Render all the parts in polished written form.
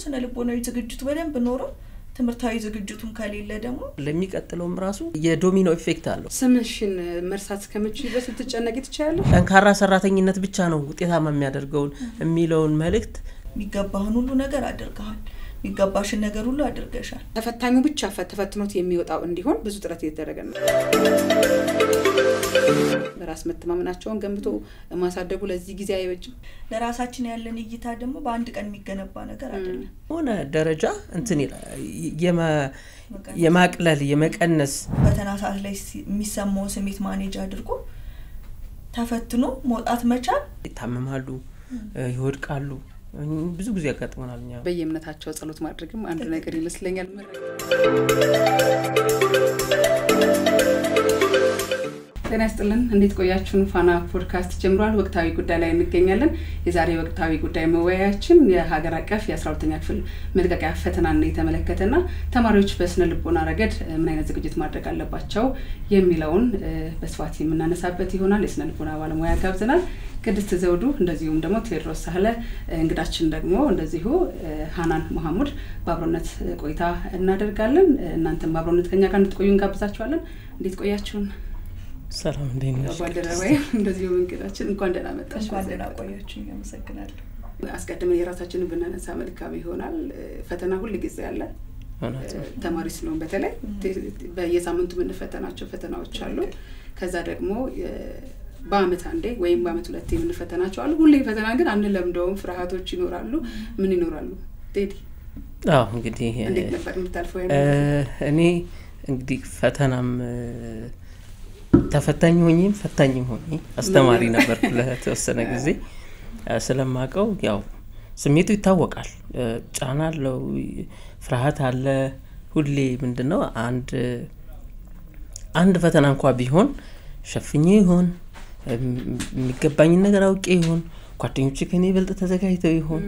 ስነ ልቦናዊ ዝግጅት በደንብ ኖሮ ትምርታዊ ዝግጅቱን ከሌለ ደግሞ ለሚቀጥለውም ራሱ የዶሚኖ ኢፌክት አለው ስምሽን መርሳት ከመቼ ድረስ ልትጨነቂ ትችያለሽ ጠንካራ ሰራተኝነት ብቻ ነው ውጤታማ የሚያደርገው የሚለውን መልእክት የሚገባህን ሁሉ ነገር አድርገሃል የሚገባሽን ነገር ሁሉ አድርገሻል ተፈታኙ ብቻ ተፈትኖት የሚወጣው እንዲሆን ብዙ ጥረት እየተደረገ ነው በራስ መተማመናቸውን ገንብቶ ማሳደጉ ለዚህ ጊዜ አይበጅም ለራሳችን ያለን እይታ ደግሞ በአንድ ቀን የሚገነባ ነገር አይደለም ሆነ ደረጃ እንትን የማቅለል የመቀነስ በተናሳት ላይ የሚሰማው ስሜት ማኔጅ አድርጎ ተፈትኖ መውጣት መቻል ይታመማሉ ይወድቃሉ ብዙ ጊዜ ያጋጥመናልኛ በየእምነታቸው ጸሎት ማድረግም አንድ ነገር ይመስለኛል ጤና ይስጥልን እንዴት ቆያችሁን ፋና ፖድካስት ጀምሯል ወቅታዊ ጉዳይ ላይ እንገኛለን የዛሬ ወቅታዊ ጉዳይ መወያያችን የሀገር አቀፍ የ12ኛ ክፍል መልቀቂያ ፈተናን የተመለከተና ተማሪዎች በስነ ልቦና ረገድ ምን አይነት ዝግጅት ማድረግ አለባቸው የሚለውን በስፋት የምናነሳበት ይሆናል የስነ ልቦና ባለሙያ ጋብዘናል ቅድስት ዘውዱ እንደዚሁም ደግሞ ቴዎድሮስ ሳህለ እንግዳችን ደግሞ እንደዚሁ ሃናን መሐመድ ባብሮነት ቆይታ እናደርጋለን እናንተም ባብሮነት ከኛ ጋር እንድትቆዩ እንጋብዛችኋለን እንዴት ቆያችሁን ሰላም እንደምን ባልደረባይ እንደዚሁ እንግዳችን እንኳን ደህና መጣሽ እንኳን ደህና ቆያችሁኝ አመሰግናለሁ አስቀድመን የራሳችንን ብናነሳ መልካም ይሆናል ፈተና ሁሉ ጊዜ አለ ተማሪ ስለሆነ በተለይ በየሳምንቱ የምንፈተናቸው ፈተናዎች አሉ ከዛ ደግሞ በአመት አንዴ ወይም በአመት ሁለቴ የምንፈተናቸው አሉ ሁሌ ፈተና ግን አንለምደውም ፍርሃቶች ይኖራሉ ምን ይኖራሉ ቴዲ እንግዲህ እንዴት ነበር የምታልፈው እኔ እንግዲህ ፈተናም ተፈታኝ ሆኜም ፈታኝም ሆኜ አስተማሪ ነበር ለተወሰነ ጊዜ ስለማቀው ያው ስሜቱ ይታወቃል ጫና አለው ፍርሃት አለ ሁሌ ምንድነው አንድ ፈተና እንኳን ቢሆን ሸፍኜ ይሆን የሚገባኝ ነገር አውቄ ይሆን ጓደኞቼ ከኔ ይበልጥ ተዘጋጅተው ይሆን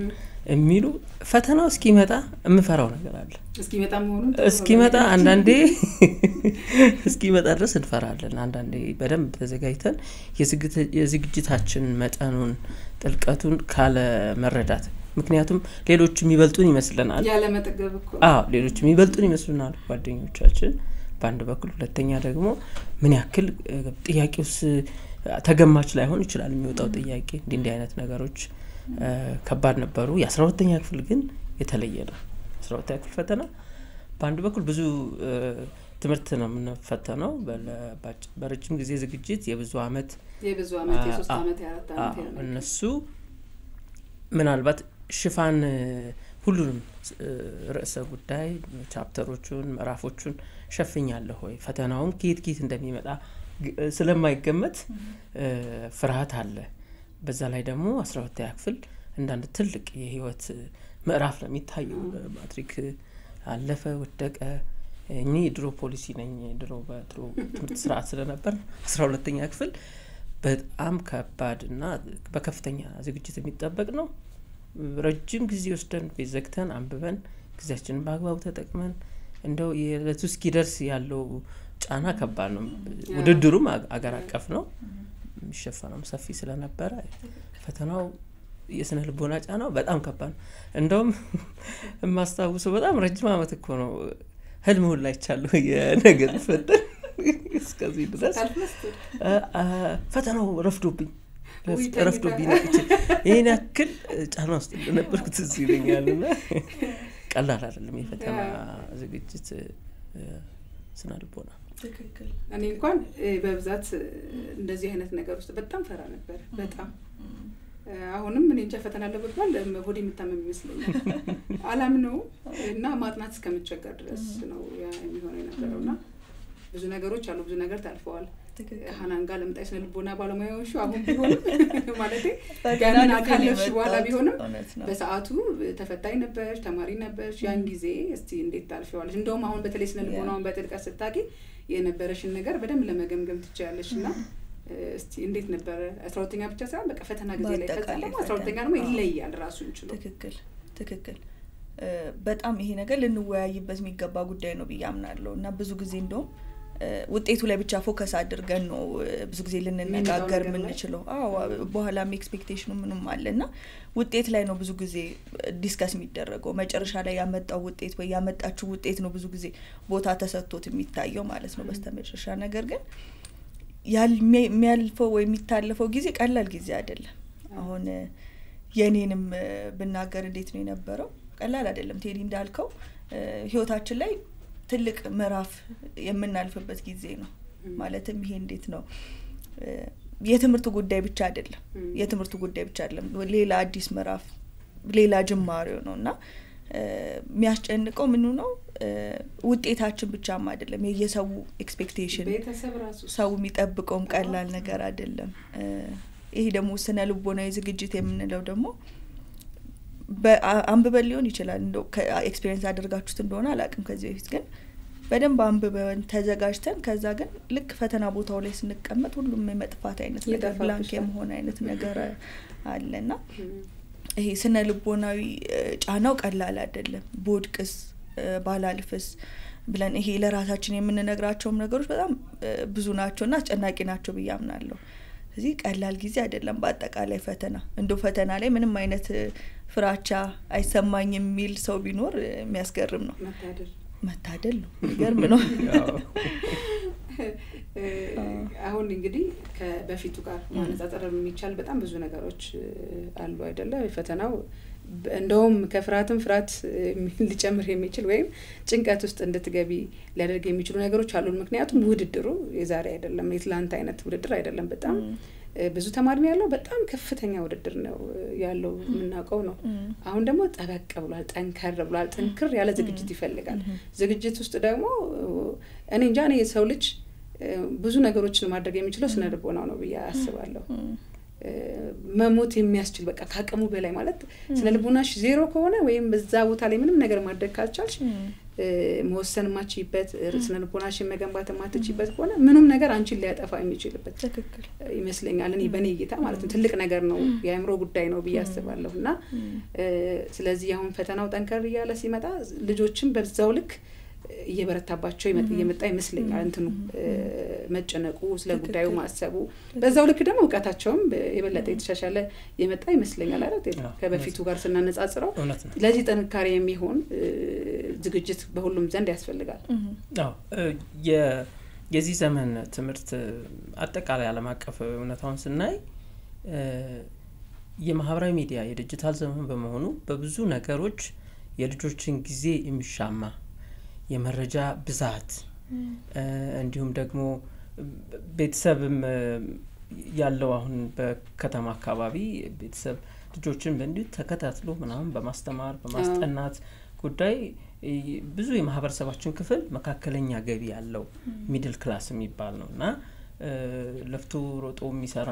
የሚሉ ፈተናው እስኪመጣ የምፈራው ነገር አለ እስኪመጣ አንዳንዴ እስኪመጣ ድረስ እንፈራለን አንዳንዴ በደንብ ተዘጋጅተን የዝግጅታችን መጠኑን ጥልቀቱን ካለ መረዳት ምክንያቱም ሌሎች የሚበልጡን ይመስለናል ያለ መጠገብ እኮ ሌሎች የሚበልጡን ይመስሉናል ጓደኞቻችን በአንድ በኩል ሁለተኛ ደግሞ ምን ያክል ጥያቄውስ ተገማች ላይሆን ይችላል የሚወጣው ጥያቄ እንዲህ አይነት ነገሮች ከባድ ነበሩ የ12ኛ ክፍል ግን የተለየ ነው 12ኛ ክፍል ፈተና በአንድ በኩል ብዙ ትምህርት ነው የምንፈተነው በረጅም ጊዜ ዝግጅት የብዙ አመት የ3 አመት የ4 አመት እነሱ ምናልባት ሽፋን ሁሉንም ርዕሰ ጉዳይ ቻፕተሮቹን ምዕራፎቹን ሸፍኛለሁ ወይ ፈተናውን ከየት እንደሚመጣ ስለማይገመት ፍርሃት አለ በዛ ላይ ደግሞ 12ኛ ክፍል እንዳንድ ትልቅ የህይወት ምዕራፍ ነው የሚታየው ማትሪክ አለፈ ወደቀ እኔ ድሮ ፖሊሲ ነኝ ድሮ ትምህርት ስርዓት ስለነበር 12ኛ ክፍል በጣም ከባድና በከፍተኛ ዝግጅት የሚጠበቅ ነው ረጅም ጊዜ ወስደን በዘግተን አንብበን ጊዜያችንን በአግባቡ ተጠቅመን እንደው የለቱ እስኪደርስ ያለው ጫና ከባድ ነው ውድድሩም አገር አቀፍ ነው የሚሸፈነው ሰፊ ስለነበረ ፈተናው የስነ ልቦና ጫናው በጣም ከባድ ነው እንደውም ማስተዋወሱ በጣም ረጅም አመት እኮ ነው ህልም ሁሉ አይቻለሁ የነገር ፈተና እስከዚህ ድረስ ፈተናው ረፍዶብኝ ይሄን ያክል ጫና ውስጥ ነበርኩት እዚህ ይለኛልና ቀላል አይደለም የፈተና ዝግጅት ስነ ልቦና ትክክል እኔ እንኳን በብዛት እንደዚህ አይነት ነገር ውስጥ በጣም ፈራ ነበር በጣም አሁንም ምን እንጃ ፈተና ለበባል ሆዴ የምታመም ይመስለኛል አላምነው እና ማጥናት እስከምቸገር ድረስ ነው የሚሆነው የነበረውና ብዙ ነገሮች አሉ ብዙ ነገር ታልፈዋል ሃናን ጋር ለምጣይ ስነ ልቦና ባለሙያዎች አሁን ቢሆን ማለት ገና ካለሽ በኋላ ቢሆንም በሰዓቱ ተፈታኝ ነበር ተማሪ ነበር ያን ጊዜ እስቲ እንዴት ታልፈዋለሽ እንደውም አሁን በተለይ ስነ ልቦናውን በጥልቀት ስታቂ የነበረሽን ነገር በደንብ ለመገምገም ትችያለሽና እስቲ እንዴት ነበር 12ኛ ብቻ ሳይሆን በቃ ፈተና ጊዜ ላይ ተጣጣለ 12ኛ ነው ይለያል ራሱን ችሎ ትክክል በጣም ይሄ ነገር ልንወያይበት የሚገባ ጉዳይ ነው ብያምናለሁ እና ብዙ ጊዜ እንደውም ውጤቱ ላይ ብቻ ፎከስ አድርገን ነው ብዙ ጊዜ ልንነጋገር የምንችለው በኋላም ኤክስፔክቴሽኑ ምንም አለና ውጤት ላይ ነው ብዙ ጊዜ ዲስከስ የሚደረገው መጨረሻ ላይ ያመጣው ውጤት ወይ ያመጣችው ውጤት ነው ብዙ ጊዜ ቦታ ተሰጥቶት የሚታየው ማለት ነው በስተመጨረሻ ነገር ግን የሚያልፈው ወይ የሚታለፈው ጊዜ ቀላል ጊዜ አይደለም አሁን የኔንም ብናገር እንዴት ነው የነበረው ቀላል አይደለም ቴዲ እንዳልከው ህይወታችን ላይ ትልቅ ምዕራፍ የምናልፍበት ጊዜ ነው ማለትም ይሄ እንዴት ነው የትምርቱ ጉዳይ ብቻ አይደለም ሌላ አዲስ ምዕራፍ ሌላ ጅማሬው ነውና የሚያስጨንቀው ምኑ ነው ውጤታችን ብቻም አይደለም የየሰው ኤክስፔክቴሽን ሰው የሚጠብቀውም ቀላል ነገር አይደለም ይሄ ደግሞ ስነ ልቦናዊ ዝግጅት የምንለው ደግሞ በአንብበን ሊሆን ይችላል እንደው ኤክስፒሪየንስ አድርጋችሁት እንደሆነ አላቅም ከዚህ በፊት ግን በደንብ አንብበን ተዘጋጅተን ከዛ ግን ልክ ፈተና ቦታው ላይ ስንቀመጥ ሁሉም የመጥፋት አይነት ነገር ብላንክ የመሆን አይነት ነገር አለና ይሄ ስነ ልቦናዊ ጫናው ቀላል አይደለም ቦድቅስ ባላልፍስ ብለን ይሄ ለራሳችን የምንነግራቸው ነገሮች በጣም ብዙ ናቸውና አስጨናቂ ናቸው ብያምናለሁ ስለዚህ ቀላል ጊዜ አይደለም በአጠቃላይ ፈተና እንደው ፈተና ላይ ምንም አይነት ፍራቻ አይሰማኝም የሚል ሰው ቢኖር የሚያስገርም ነው መታደል ነው ይገርም ነው አሁን እንግዲህ ከበፊቱ ጋር ማነጻጸር የሚቻል በጣም ብዙ ነገሮች አሉ አይደለ ፈተናው እንደውም ከፍራትም ፍራት ሊጨምር የሚችል ወይም ጭንቀት ውስጥ እንድትገቢ ሊያደርግ የሚችሉ ነገሮች አሉ ምክንያቱም ውድድሩ የዛሬ አይደለም የትላንት አይነት ውድድር አይደለም በጣም ብዙ ተማሪ ነው ያለው በጣም ከፍተኛ ውድድር ነው ያለው ምናቀው ነው አሁን ደግሞ ጠበቅ ብሏል ጠንከር ብሏል ጥንክር ያለ ዝግጅት ይፈልጋል ዝግጅት ውስጥ ደግሞ እኔ እንጃ ነው የሰው ልጅ ብዙ ነገሮችን ማድረግ የሚችለው ስነ ልቦናው ነው ብዬ አስባለሁ መሞት የሚያስችል በቃ ካቀሙ በላይ ማለት ስነ ልቦናሽ ዜሮ ከሆነ ወይም በዛ ቦታ ላይ ምንም ነገር ማድረግ ካልቻልሽ መወሰን ማቺበት ስነ ልቦናሽን መገንባት ማትቺበት ከሆነ ምንም ነገር አንቺን ሊያጠፋ የሚችልበት ትክክል ይመስለኛል እኔ በኔ እይታ ማለት ነው ትልቅ ነገር ነው የአእምሮ ጉዳይ ነው ብዬ አስባለሁና ስለዚህ አሁን ፈተናው ጠንከር ያለ ሲመጣ ልጆችም በዛው ልክ እየበረታባቸው እየመጣ ይመስለኛል እንትኑ መጨነቁ ስለ ጉዳዩ ማሰቡ በዛው ልክ ደግሞ ዕውቀታቸውም የበለጠ የተሻሻለ የመጣ ይመስለኛል አይደል ከበፊቱ ጋር ስናነጻጽረው ለዚህ ጥንካሬ የሚሆን ዝግጅት በሁሉም ዘንድ ያስፈልጋል አዎ የዚህ ዘመን ትምህርት አጠቃላይ ዓለም አቀፍ እውነታውን ስናይ የማህበራዊ ሚዲያ የዲጂታል ዘመን በመሆኑ በብዙ ነገሮች የልጆችን ጊዜ የሚሻማ የመረጃ ብዛት እንዲሁም ደግሞ ቤተሰብም ያለው አሁን በከተማ አካባቢ ቤተሰብ ልጆችን በእንዲሁ ተከታትሎ ምናምን በማስተማር በማስጠናት ጉዳይ ብዙ የማህበረሰባችን ክፍል መካከለኛ ገቢ ያለው ሚድል ክላስ የሚባል ነውና ለፍቶ ሮጦ የሚሰራ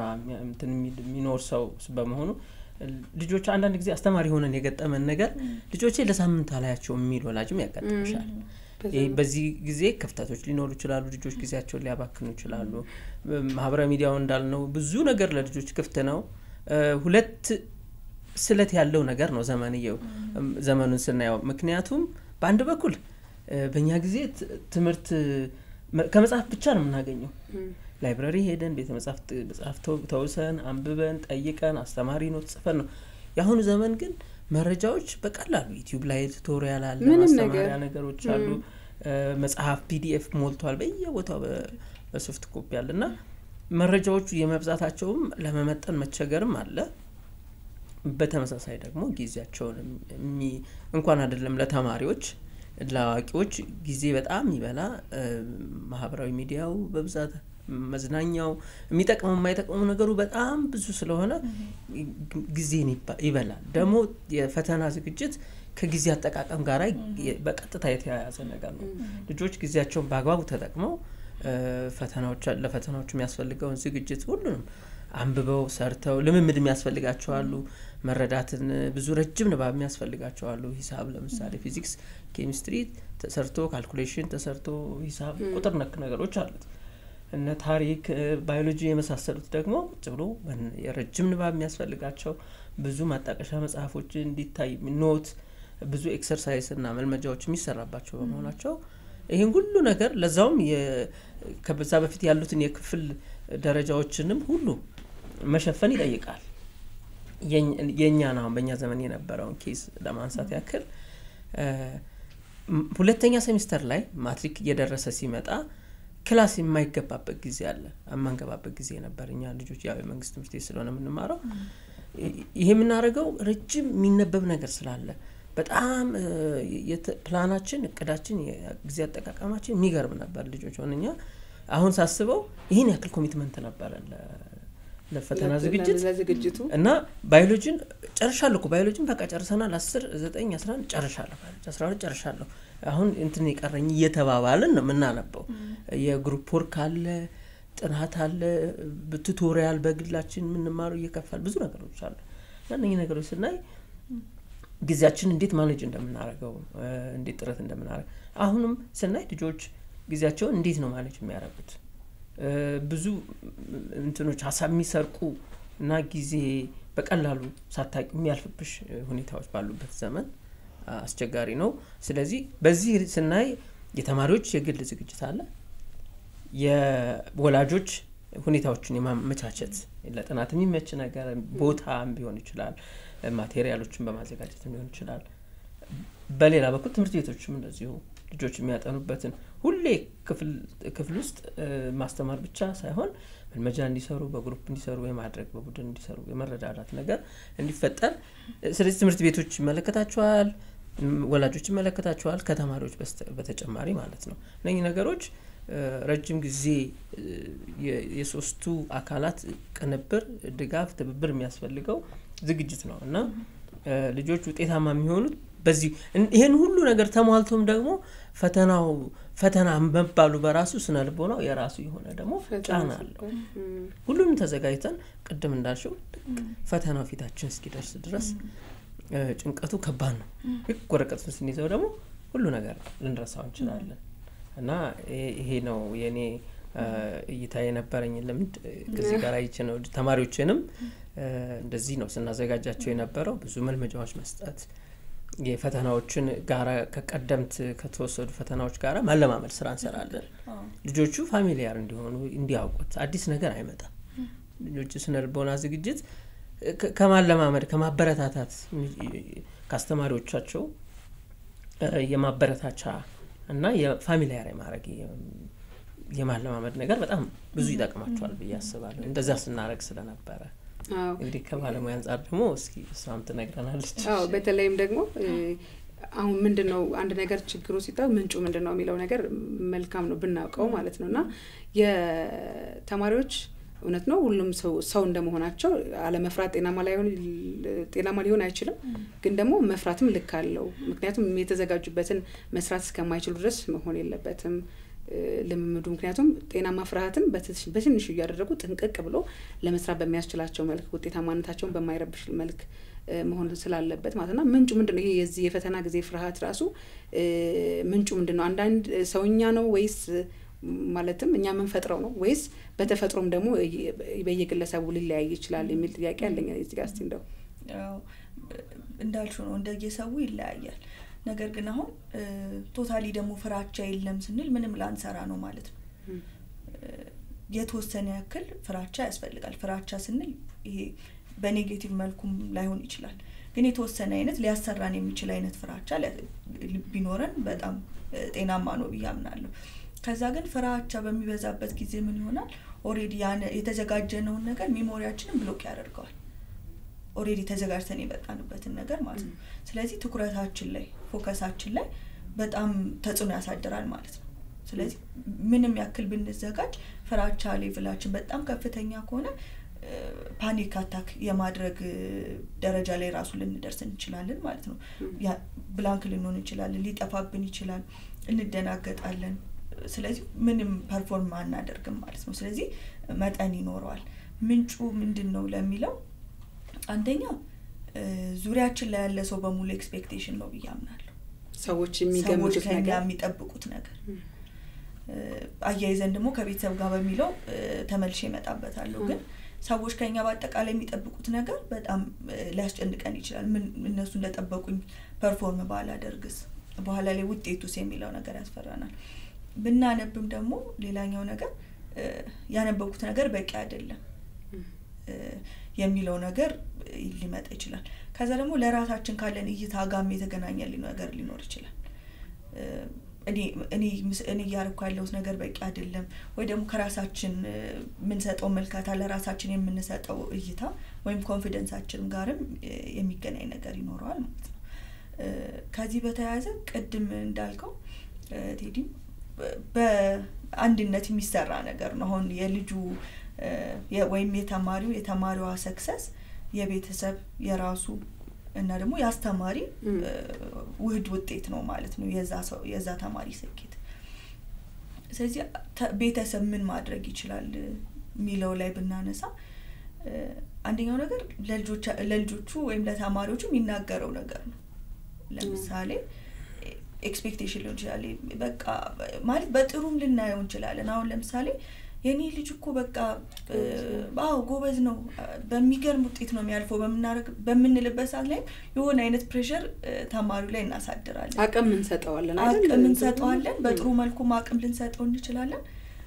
የሚኖር ሰው በመሆኑ ልጆች አንዳንድ ጊዜ አስተማሪ ሆነን የገጠመን ነገር ልጆቼ ለሳምንት አላያቸው የሚል ወላጅም ያጋጥምሻል በዚህ ጊዜ ክፍተቶች ሊኖሩ ይችላሉ ልጆች ጊዜያቸውን ሊያባክኑ ይችላሉ ማህበራዊ ሚዲያው እንዳልነው ብዙ ነገር ለልጆች ክፍት ነው ሁለት ስለት ያለው ነገር ነው ዘመኑን ስናየው ምክንያቱም በአንድ በኩል በእኛ ጊዜ ትምህርት ከመጽሐፍ ብቻ ነው የምናገኘው ላይብራሪ ሄደን ቤተ መጽሐፍት ተውሰን አንብበን ጠይቀን አስተማሪ ነው ጽፈን ነው ያሁኑ ዘመን ግን መረጃዎች በቀላሉ ዩቲዩብ ላይ ቱቶሪያል አለ ማስተማሪያ ነገሮች አሉ መጽሐፍ ፒዲኤፍ ሞልቷል በየቦታው በሶፍት ኮፒ አለና መረጃዎቹ የመብዛታቸውም ለመመጠን መቸገርም አለ በተመሳሳይ ደግሞ ጊዜያቸውን እንኳን አይደለም ለተማሪዎች ለአዋቂዎች ጊዜ በጣም ይበላ ማህበራዊ ሚዲያው በብዛት መዝናኛው የሚጠቅመው የማይጠቅመው ነገሩ በጣም ብዙ ስለሆነ ጊዜን ይበላል ደግሞ የፈተና ዝግጅት ከጊዜ አጠቃቀም ጋር በቀጥታ የተያያዘ ነገር ነው ልጆች ጊዜያቸውን በአግባቡ ተጠቅመው ለፈተናዎች የሚያስፈልገውን ዝግጅት ሁሉንም አንብበው ሰርተው ልምምድ የሚያስፈልጋቸው አሉ መረዳትን ብዙ ረጅም ንባብ የሚያስፈልጋቸው አሉ ሂሳብ ለምሳሌ ፊዚክስ ኬሚስትሪ ተሰርቶ ካልኩሌሽን ተሰርቶ ሂሳብ ቁጥር ነክ ነገሮች አሉት እነ ታሪክ ባዮሎጂ የመሳሰሉት ደግሞ ብሎ የረጅም ንባብ የሚያስፈልጋቸው ብዙ ማጣቀሻ መጽሐፎች እንዲታይ ኖት ብዙ ኤክሰርሳይዝ እና መልመጃዎች የሚሰራባቸው በመሆናቸው ይሄን ሁሉ ነገር ለዛውም ከበዛ በፊት ያሉትን የክፍል ደረጃዎችንም ሁሉ መሸፈን ይጠይቃል። የኛ ነው በእኛ ዘመን የነበረውን ኬስ ለማንሳት ያክል ሁለተኛ ሴሚስተር ላይ ማትሪክ እየደረሰ ሲመጣ ክላስ የማይገባበት ጊዜ አለ። አማንገባበት ጊዜ ነበር። እኛ ልጆች ያው የመንግስት ትምህርት ቤት ስለሆነ የምንማረው ይሄ የምናደርገው ረጅም የሚነበብ ነገር ስላለ በጣም ፕላናችን እቅዳችን የጊዜ አጠቃቀማችን የሚገርም ነበር። ልጆች ሆነኛ አሁን ሳስበው ይሄን ያክል ኮሚትመንት ነበር ለፈተና ዝግጅቱ እና ባዮሎጂን ጨርሻለሁ። ባዮሎጂን በቃ ጨርሰናል 10 9 11 ጨርሻለሁ 12 ጨርሻለሁ። አሁን እንትን ይቀረኝ እየተባባልን ነው የምናነበው። የግሩፕ ወርክ አለ፣ ጥናት አለ፣ ቱቶሪያል በግላችን የምንማረው እየከፋል ብዙ ነገሮች አሉ። እነኚህ ነገሮች ስናይ ጊዜያችን እንዴት ማኔጅ እንደምናደርገው እንዴት ጥረት እንደምናደርግ አሁንም ስናይ ልጆች ጊዜያቸውን እንዴት ነው ማኔጅ የሚያደርጉት? ብዙ እንትኖች ሀሳብ የሚሰርቁ እና ጊዜ በቀላሉ ሳታቂ የሚያልፍብሽ ሁኔታዎች ባሉበት ዘመን አስቸጋሪ ነው። ስለዚህ በዚህ ስናይ የተማሪዎች የግል ዝግጅት አለ፣ የወላጆች ሁኔታዎችን የማመቻቸት ለጥናት የሚመች ነገር ቦታም ቢሆን ይችላል፣ ማቴሪያሎችን በማዘጋጀት ሊሆን ይችላል። በሌላ በኩል ትምህርት ቤቶችም እንደዚሁ ልጆች የሚያጠኑበትን ሁሌ ክፍል ውስጥ ማስተማር ብቻ ሳይሆን መልመጃ እንዲሰሩ በግሩፕ እንዲሰሩ የማድረግ በቡድን እንዲሰሩ የመረዳዳት ነገር እንዲፈጠር ስለዚህ ትምህርት ቤቶች ይመለከታቸዋል፣ ወላጆች ይመለከታቸዋል፣ ከተማሪዎች በተጨማሪ ማለት ነው። እነዚህ ነገሮች ረጅም ጊዜ የሶስቱ አካላት ቅንብር ድጋፍ ትብብር የሚያስፈልገው ዝግጅት ነው እና ልጆች ውጤታማ የሚሆኑት በዚህ ይሄን ሁሉ ነገር ተሟልቶም ደግሞ ፈተና መባሉ በራሱ ስነልቦናው የራሱ የሆነ ደግሞ ጫና አለው። ሁሉንም ተዘጋጅተን ቅድም እንዳልሽው ፈተናው ፊታችን እስኪደርስ ድረስ ጭንቀቱ ከባድ ነው። ወረቀቱን ስንይዘው ደግሞ ሁሉ ነገር ልንረሳው እንችላለን እና ይሄ ነው የኔ እይታ የነበረኝ ልምድ። ከዚህ ጋር አይቼ ነው ተማሪዎችንም እንደዚህ ነው ስናዘጋጃቸው የነበረው። ብዙ መልመጃዎች መስጠት የፈተናዎችን ጋራ ከቀደምት ከተወሰዱ ፈተናዎች ጋራ ማለማመድ ስራ እንሰራለን። ልጆቹ ፋሚሊያር እንዲሆኑ እንዲያውቁት አዲስ ነገር አይመጣም። ልጆቹ ስነልቦና ዝግጅት ከማለማመድ ከማበረታታት ካስተማሪዎቻቸው የማበረታቻ እና የፋሚሊያር ማድረግ የማለማመድ ነገር በጣም ብዙ ይጠቅማቸዋል ብዬ አስባለሁ። እንደዛ ስናረግ ስለነበረ እንግዲህ ከባለሙያ አንፃር ደግሞ እስኪ እሷም ትነግረናለች። በተለይም ደግሞ አሁን ምንድነው አንድ ነገር ችግሩ ሲጣው ምንጩ ምንድነው የሚለው ነገር መልካም ነው ብናውቀው ማለት ነውና የተማሪዎች እውነት ነው ሁሉም ሰው እንደመሆናቸው አለመፍራት ጤናማ ሊሆን አይችልም። ግን ደግሞ መፍራትም ልክ አለው። ምክንያቱም የተዘጋጁበትን መስራት እስከማይችሉ ድረስ መሆን የለበትም ልምምዱ። ምክንያቱም ጤናማ ፍርሃትን በትንሹ እያደረጉ ጥንቅቅ ብሎ ለመስራት በሚያስችላቸው መልክ ውጤታማነታቸውን በማይረብሽ መልክ መሆን ስላለበት ማለትና ምንጩ ምንድነው? ይሄ የዚህ የፈተና ጊዜ ፍርሃት ራሱ ምንጩ ምንድነው? አንዳንድ ሰውኛ ነው ወይስ ማለትም እኛ ምን ፈጥረው ነው ወይስ በተፈጥሮም ደግሞ በየግለሰቡ ሊለያይ ይችላል የሚል ጥያቄ አለኝ እዚህ ጋር። እስቲ እንደው እንዳልሽው ነው እንደየሰው ይለያያል። ነገር ግን አሁን ቶታሊ ደግሞ ፍራቻ የለም ስንል ምንም ላንሰራ ነው ማለት ነው። የተወሰነ ያክል ፍራቻ ያስፈልጋል። ፍራቻ ስንል ይሄ በኔጌቲቭ መልኩም ላይሆን ይችላል፣ ግን የተወሰነ አይነት ሊያሰራን የሚችል አይነት ፍራቻ ቢኖረን በጣም ጤናማ ነው ብዬ አምናለሁ። ከዛ ግን ፍራቻ በሚበዛበት ጊዜ ምን ይሆናል? ኦሬዲ የተዘጋጀነውን ነገር ሜሞሪያችንን ብሎክ ያደርገዋል። ኦሬዲ ተዘጋጅተን የመጣንበትን ነገር ማለት ነው። ስለዚህ ትኩረታችን ላይ ፎከሳችን ላይ በጣም ተጽዕኖ ያሳድራል ማለት ነው። ስለዚህ ምንም ያክል ብንዘጋጅ ፍራቻ ሌቭላችን በጣም ከፍተኛ ከሆነ ፓኒክ አታክ የማድረግ ደረጃ ላይ ራሱ ልንደርስ እንችላለን ማለት ነው። ያ ብላንክ ልንሆን እንችላለን፣ ሊጠፋብን ይችላል፣ እንደናገጣለን። ስለዚህ ምንም ፐርፎርም አናደርግም ማለት ነው። ስለዚህ መጠን ይኖረዋል። ምንጩ ምንድነው ለሚለው አንደኛ ዙሪያችን ላይ ያለ ሰው በሙሉ ኤክስፔክቴሽን ነው ብያምናለሁ። ሰዎች የሚገምቱት ነገር የሚጠብቁት ነገር አያይዘን ደግሞ ከቤተሰብ ጋር በሚለው ተመልሼ እመጣበታለሁ። ግን ሰዎች ከኛ በአጠቃላይ የሚጠብቁት ነገር በጣም ሊያስጨንቀን ይችላል። ምን እነሱ እንደጠበቁኝ ፐርፎርም ባላደርግስ በኋላ ላይ ውጤቱስ የሚለው ነገር ያስፈራናል። ብናነብም ደግሞ ሌላኛው ነገር ያነበብኩት ነገር በቂ አይደለም የሚለው ነገር ሊመጣ ይችላል። ከዛ ደግሞ ለራሳችን ካለን እይታ ጋር የተገናኘ ነገር ሊኖር ይችላል። እኔ ያርኩ ያለው ነገር በቂ አይደለም ወይ ደግሞ ከራሳችን ምን ሰጠው መልካታ ለራሳችን የምንሰጠው እይታ ወይም ኮንፊደንሳችን ጋርም የሚገናኝ ነገር ይኖራል ማለት ነው። ከዚህ በተያያዘ ቅድም እንዳልከው ቴዲ በአንድነት የሚሰራ ነገር ነው። አሁን የልጁ ወይም የተማሪዋ ሰክሰስ የቤተሰብ የራሱ እና ደግሞ ያስተማሪ ውህድ ውጤት ነው ማለት ነው የዛ ተማሪ ስኬት። ስለዚህ ቤተሰብ ምን ማድረግ ይችላል ሚለው ላይ ብናነሳ አንደኛው ነገር ለልጆቹ ወይም ለተማሪዎቹ የሚናገረው ነገር ነው። ለምሳሌ ኤክስፔክቴሽን ሊሆን ይችላል። በቃ ማለት በጥሩም ልናየው እንችላለን። አሁን ለምሳሌ የኔ ልጅ እኮ በቃ ጎበዝ ነው በሚገርም ውጤት ነው የሚያልፈው በምንልበት ሰዓት ላይ የሆነ አይነት ፕሬሸር ተማሪው ላይ እናሳድራለን። አቅም እንሰጠዋለን በጥሩ መልኩ አቅም ልንሰጠው እንችላለን።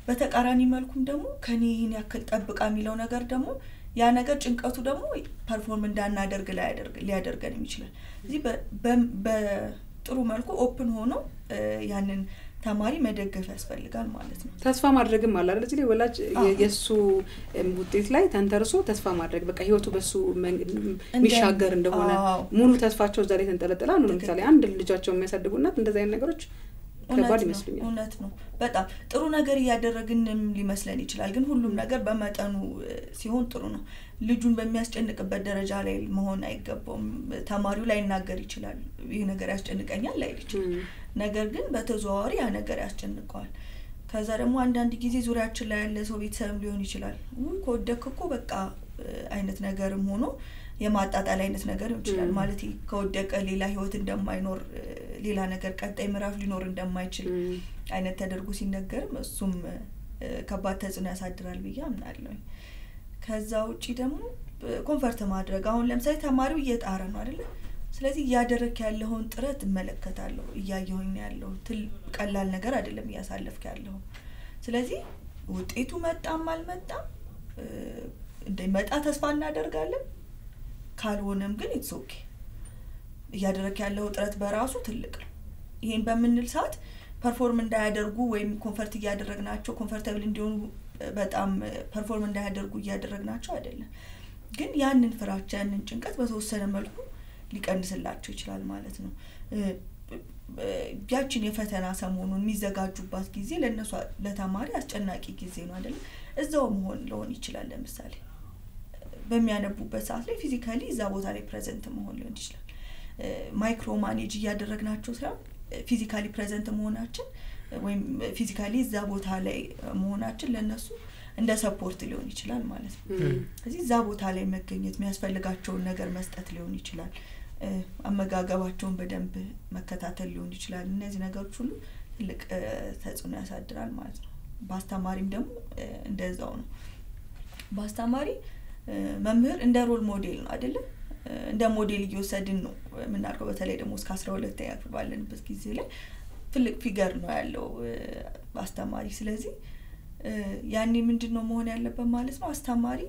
በተቃራኒ መልኩም ደግሞ ከኔ ይሄን ያክል ጠብቃ የሚለው ነገር ደግሞ ያ ነገር ጭንቀቱ ደግሞ ፐርፎርም እንዳናደርግ ሊያደርገን ይችላል። እዚህ በጥሩ መልኩ ኦፕን ሆኖ ያንን ተማሪ መደገፍ ያስፈልጋል ማለት ነው። ተስፋ ማድረግም አለ አይደል? እዚህ ወላጅ የሱ ውጤት ላይ ተንተርሶ ተስፋ ማድረግ በቃ ህይወቱ በሱ ሚሻገር እንደሆነ ሙሉ ተስፋቸው እዛ ላይ ተንጠለጠላሉ። ለምሳሌ አንድ ልጃቸው የሚያሳድጉናት እንደዛ አይነት ነገሮች ከባድ ይመስሉኛል። እውነት ነው። በጣም ጥሩ ነገር ያደረግንም ሊመስለን ይችላል፣ ግን ሁሉም ነገር በመጠኑ ሲሆን ጥሩ ነው። ልጁን በሚያስጨንቅበት ደረጃ ላይ መሆን አይገባውም። ተማሪው ላይ ይናገር ይችላል ይሄ ነገር ያስጨንቀኛል ላይ ይችላል፣ ነገር ግን በተዘዋዋሪ ያ ነገር ያስጨንቀዋል። ከዛ ደግሞ አንዳንድ ጊዜ ዙሪያችን ላይ ያለ ሰው ቤተሰብ ሊሆን ይችላል ከወደከኮ በቃ አይነት ነገርም ሆኖ የማጣጣል አይነት ነገር ይችላል። ማለት ከወደቀ ሌላ ህይወት እንደማይኖር ሌላ ነገር ቀጣይ ምዕራፍ ሊኖር እንደማይችል አይነት ተደርጎ ሲነገርም እሱም ከባድ ተጽዕኖ ያሳድራል ብዬ አምናለሁ። ከዛ ውጪ ደግሞ ኮንፈርት ማድረግ አሁን ለምሳሌ ተማሪው እየጣረ ነው አይደል? ስለዚህ ያደረክ ያለውን ጥረት እመለከታለሁ እያየሁኝ ያለው ቀላል ነገር አይደለም ያሳለፍክ ያለው። ስለዚህ ውጤቱ መጣም አልመጣም እንደሚመጣ ተስፋ እናደርጋለን። ካልሆነም ግን ኢትስ ኦኬ ያደረክ ያለው ጥረት በራሱ ትልቅ ነው። ይሄን በመንል ሰዓት ፐርፎርም እንዳያደርጉ ወይም ኮንፈርት ያደረግናቸው ኮምፎርታብል እንዲሆኑ በጣም ፐርፎርም እንዳያደርጉ ያደረግናቸው አይደለም፣ ግን ያንን ፍራቻ ያንን ጭንቀት በተወሰነ መልኩ ሊቀንስላቸው ይችላል ማለት ነው። ያቺን የፈተና ሰሞኑን የሚዘጋጁባት ጊዜ ለነሱ ለተማሪ አስጨናቂ ጊዜ ነው አይደል? እዛው መሆን ይችላል። ለምሳሌ በሚያነቡበት ሰዓት ላይ ፊዚካሊ እዛ ቦታ ላይ ፕሬዘንት መሆን ሊሆን ይችላል። ማይክሮ ማኔጅ ያደረግናቸው ሳይሆን ፊዚካሊ ፕሬዘንት መሆናችን ወይም ፊዚካሊ እዛ ቦታ ላይ መሆናችን ለነሱ እንደ ሰፖርት ሊሆን ይችላል ማለት ነው። ስለዚህ እዛ ቦታ ላይ መገኘት የሚያስፈልጋቸውን ነገር መስጠት ሊሆን ይችላል። አመጋገባቸውን በደንብ መከታተል ሊሆን ይችላል። እነዚህ ነገሮች ሁሉ ትልቅ ተጽዕኖ ያሳድራል ማለት ነው። በአስተማሪም ደግሞ እንደዛው ነው። በአስተማሪ መምህር እንደ ሮል ሞዴል ነው አይደል? እንደ ሞዴል እየወሰድን ነው የምናደርገው። በተለይ ደግሞ እስከ 12ኛ ክፍል ባለንበት ጊዜ ላይ ትልቅ ፊገር ነው ያለው አስተማሪ። ስለዚህ ያኔ ምንድነው መሆን ያለበት ማለት ነው? አስተማሪ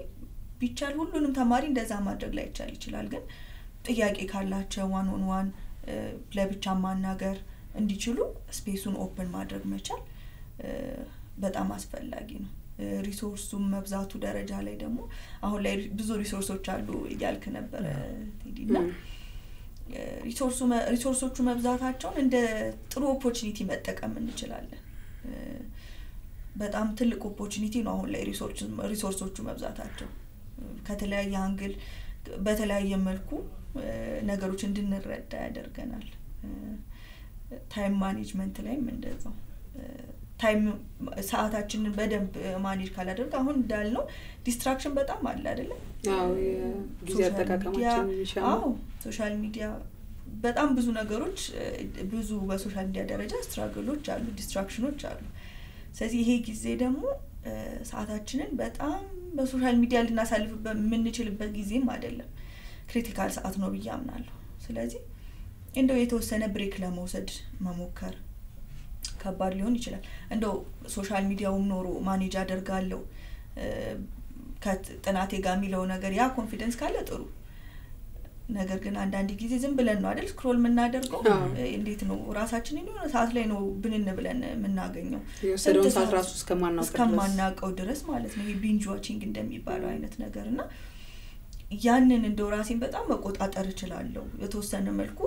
ቢቻል ሁሉንም ተማሪ እንደዛ ማድረግ ላይ ይችላል፣ ግን ጥያቄ ካላቸው ዋን ኦን ዋን ለብቻ ማናገር እንዲችሉ ስፔሱን ኦፕን ማድረግ መቻል በጣም አስፈላጊ ነው። ሪሶርሱም መብዛቱ ደረጃ ላይ ደግሞ አሁን ላይ ብዙ ሪሶርሶች አሉ እያልክ ነበር ቴዲና ሪሶርሶቹ መብዛታቸውን እንደ ጥሩ ኦፖርቹኒቲ መጠቀም እንችላለን። በጣም ትልቅ ኦፖርቹኒቲ ነው አሁን ላይ ሪሶርሶቹ መብዛታቸው። ከተለያየ አንግል በተለያየ መልኩ ነገሮች እንድንረዳ ያደርገናል። ታይም ማኔጅመንት ላይም እንደዛው ታይም ሰዓታችንን በደንብ ማኔጅ ካላደረግ አሁን እንዳልነው ዲስትራክሽን በጣም አለ አይደል? ጊዜ አጠቃቀማችን ይሻላል። ሶሻል ሚዲያ በጣም ብዙ ነገሮች ብዙ በሶሻል ሚዲያ ደረጃ ስትራግሎች አሉ፣ ዲስትራክሽኖች አሉ። ስለዚህ ይሄ ጊዜ ደግሞ ሰዓታችንን በጣም በሶሻል ሚዲያ ልናሳልፍበት የምንችልበት ጊዜም አይደለም፣ ክሪቲካል ሰዓት ነው ብዬ አምናለሁ። ስለዚህ እንደው የተወሰነ ብሬክ ለመውሰድ መሞከር ከባድ ሊሆን ይችላል እንደው ሶሻል ሚዲያውም ኖሮ ማኔጅ አደርጋለሁ ከጥናቴ ጋር የሚለው ነገር ያ ኮንፊደንስ ካለ ጥሩ ነገር ግን አንዳንድ ጊዜ ዝም ብለን ነው አይደል ስክሮል የምናደርገው እንዴት ነው ራሳችንን የሆነ ሰዓት ላይ ነው ብንን ብለን የምናገኘው የወሰደውን ሰዓት ራሱ እስከማናውቀው ድረስ ማለት ነው ይሄ ቢንጅ ዋቺንግ እንደሚባለው አይነት ነገርና ያንን እንደው ራሴን በጣም መቆጣጠር እችላለሁ የተወሰነ መልኩ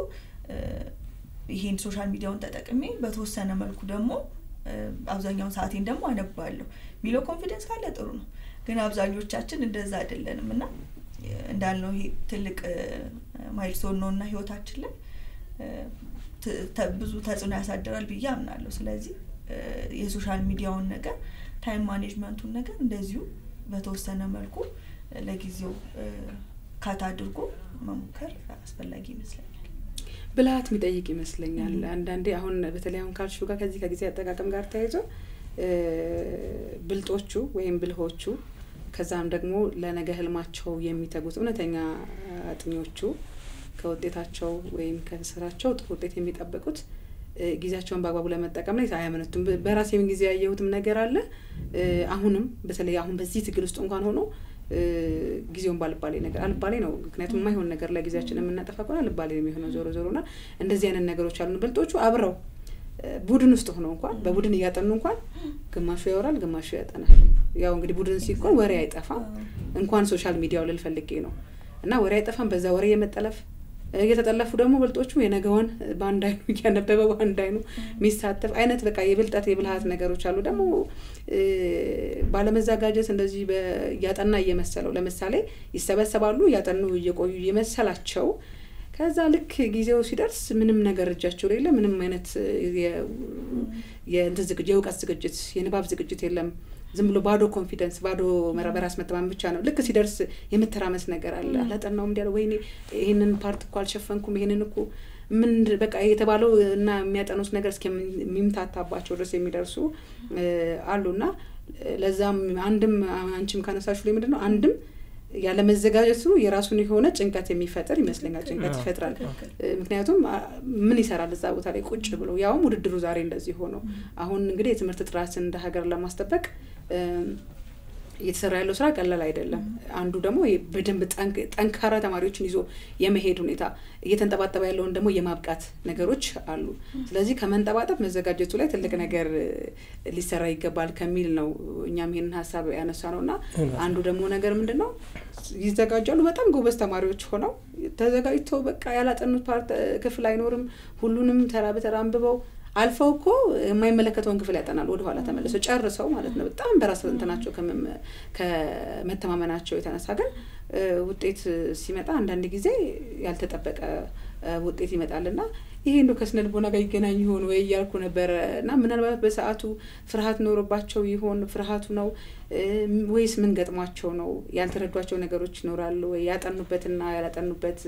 ይሄን ሶሻል ሚዲያውን ተጠቅሜ በተወሰነ መልኩ ደግሞ አብዛኛውን ሰዓቴን ደግሞ አነባለሁ ሚለው ኮንፊደንስ ካለ ጥሩ ነው ግን አብዛኞቻችን እንደዛ አይደለንምና እንዳልነው ይሄ ትልቅ ማይልስቶን ነውና ህይወታችን ላይ ብዙ ተጽዕኖ ያሳድራል ብዬ አምናለሁ ስለዚህ የሶሻል ሚዲያውን ነገር ታይም ማኔጅመንቱን ነገር እንደዚሁ በተወሰነ መልኩ ለጊዜው ካታ አድርጎ መሞከር አስፈላጊ ይመስለኛል ብልሃት የሚጠይቅ ይመስለኛል አንዳንዴ አሁን በተለይ አሁን ካልሽው ጋር ከዚህ ከጊዜ አጠቃቀም ጋር ተያይዞ ብልጦቹ ወይም ብልሆቹ ከዛም ደግሞ ለነገ ህልማቸው የሚተጉት እውነተኛ አጥኞቹ ከውጤታቸው ወይም ከስራቸው ጥሩ ውጤት የሚጠብቁት ጊዜያቸውን በአግባቡ ለመጠቀም ላይ ሳያመነቱም በራሴም ጊዜ ያየሁትም ነገር አለ አሁንም በተለይ አሁን በዚህ ትግል ውስጥ እንኳን ሆኖ ጊዜውን ባልባሌ ነገር አልባሌ ነው ምክንያቱም ማይሆን ነገር ላይ ጊዜያችንን የምናጠፋ ከሆነ አልባሌ ነው የሚሆነው ዞሮና እንደዚህ አይነት ነገሮች አሉ ብልጦቹ አብረው ቡድን ውስጥ ሆነው እንኳን በቡድን ያጠኑ እንኳን ግማሹ ያወራል ግማሹ ያጠናል ያው እንግዲህ ቡድን ሲቆም ወሬ አይጠፋም እንኳን ሶሻል ሚዲያው ለልፈልጌ ነው እና ወሬ አይጠፋም በዛ ወሬ የመጠለፍ እየተጠለፉ ደግሞ ብልጦቹ የነገውን ባንድ አይኑ ያነበበው ባንድ አይኑ ሚሳተፍ አይነት በቃ የብልጣት የብልሃት ነገሮች አሉ ደግሞ ባለመዛጋጀት እንደዚህ ያጠና እየመሰለው ለምሳሌ ይሰበሰባሉ ያጠኑ እየቆዩ እየመሰላቸው ከዛ ልክ ጊዜው ሲደርስ ምንም ነገር እጃቸው ላይ የለም ምንም አይነት የእውቀት ዝግጅት የንባብ ዝግጅት የለም ዝም ብሎ ባዶ ኮንፊደንስ ባዶ በራስ መተማመን ብቻ ነው ልክ ሲደርስ የምትራመስ ነገር አለ አላጠናውም እንዲያለው ወይኔ ይሄንን ፓርት እኮ አልሸፈንኩም ይሄንን እኮ ምን በቃ የተባለው እና የሚያጠኑት ነገር እስከሚምታታባቸው ድረስ የሚደርሱ አሉና ለዛም አንድም አንቺም ካነሳሹ ላይ ምንድነው አንድም ያለ መዘጋጀቱ የራሱን የሆነ ጭንቀት የሚፈጠር ይመስለኛል ጭንቀት ይፈጥራል ምክንያቱም ምን ይሰራል እዛ ቦታ ላይ ቁጭ ብሎ ያውም ውድድሩ ዛሬ እንደዚህ ሆኖ አሁን እንግዲህ የትምህርት ጥራትን እንደ ሀገር ለማስጠበቅ እየተሰራ ያለው ስራ ቀላል አይደለም አንዱ ደግሞ በደንብ ጠንካራ ተማሪዎችን ይዞ የመሄድ ሁኔታ እየተንጠባጠበ ያለውን ደግሞ የማብቃት ነገሮች አሉ ስለዚህ ከመንጠባጠብ መዘጋጀቱ ላይ ትልቅ ነገር ሊሰራ ይገባል ከሚል ነው እኛም ይሄንን ሐሳብ ያነሳነውና አንዱ ደግሞ ነገር ምንድነው ይዘጋጃሉ በጣም ጎበዝ ተማሪዎች ሆነው ተዘጋጅተው በቃ ያላጠኑት ፓርት ክፍል አይኖርም ሁሉንም ተራ በተራ አንብበው አልፈው እኮ የማይመለከተውን ክፍል ያጠናሉ ወደ ኋላ ተመለሰው ጨርሰው ማለት ነው በጣም በራስ እንትናቸው ከመተማመናቸው የተነሳ ግን ውጤት ሲመጣ አንዳንድ ጊዜ ያልተጠበቀ ውጤት ይመጣልና ይሄ እንደው ከስነ ልቦና ጋር ይገናኝ ይሆን ወይ ያልኩ ነበርና ምናልባት በሰዓቱ ፍርሃት ኖርባቸው ይሆን ፍርሃቱ ነው ወይስ ምን ገጥሟቸው ነው ያልተረዷቸው ነገሮች ይኖራሉ ወይ ያጠኑበትና ያላጠኑበት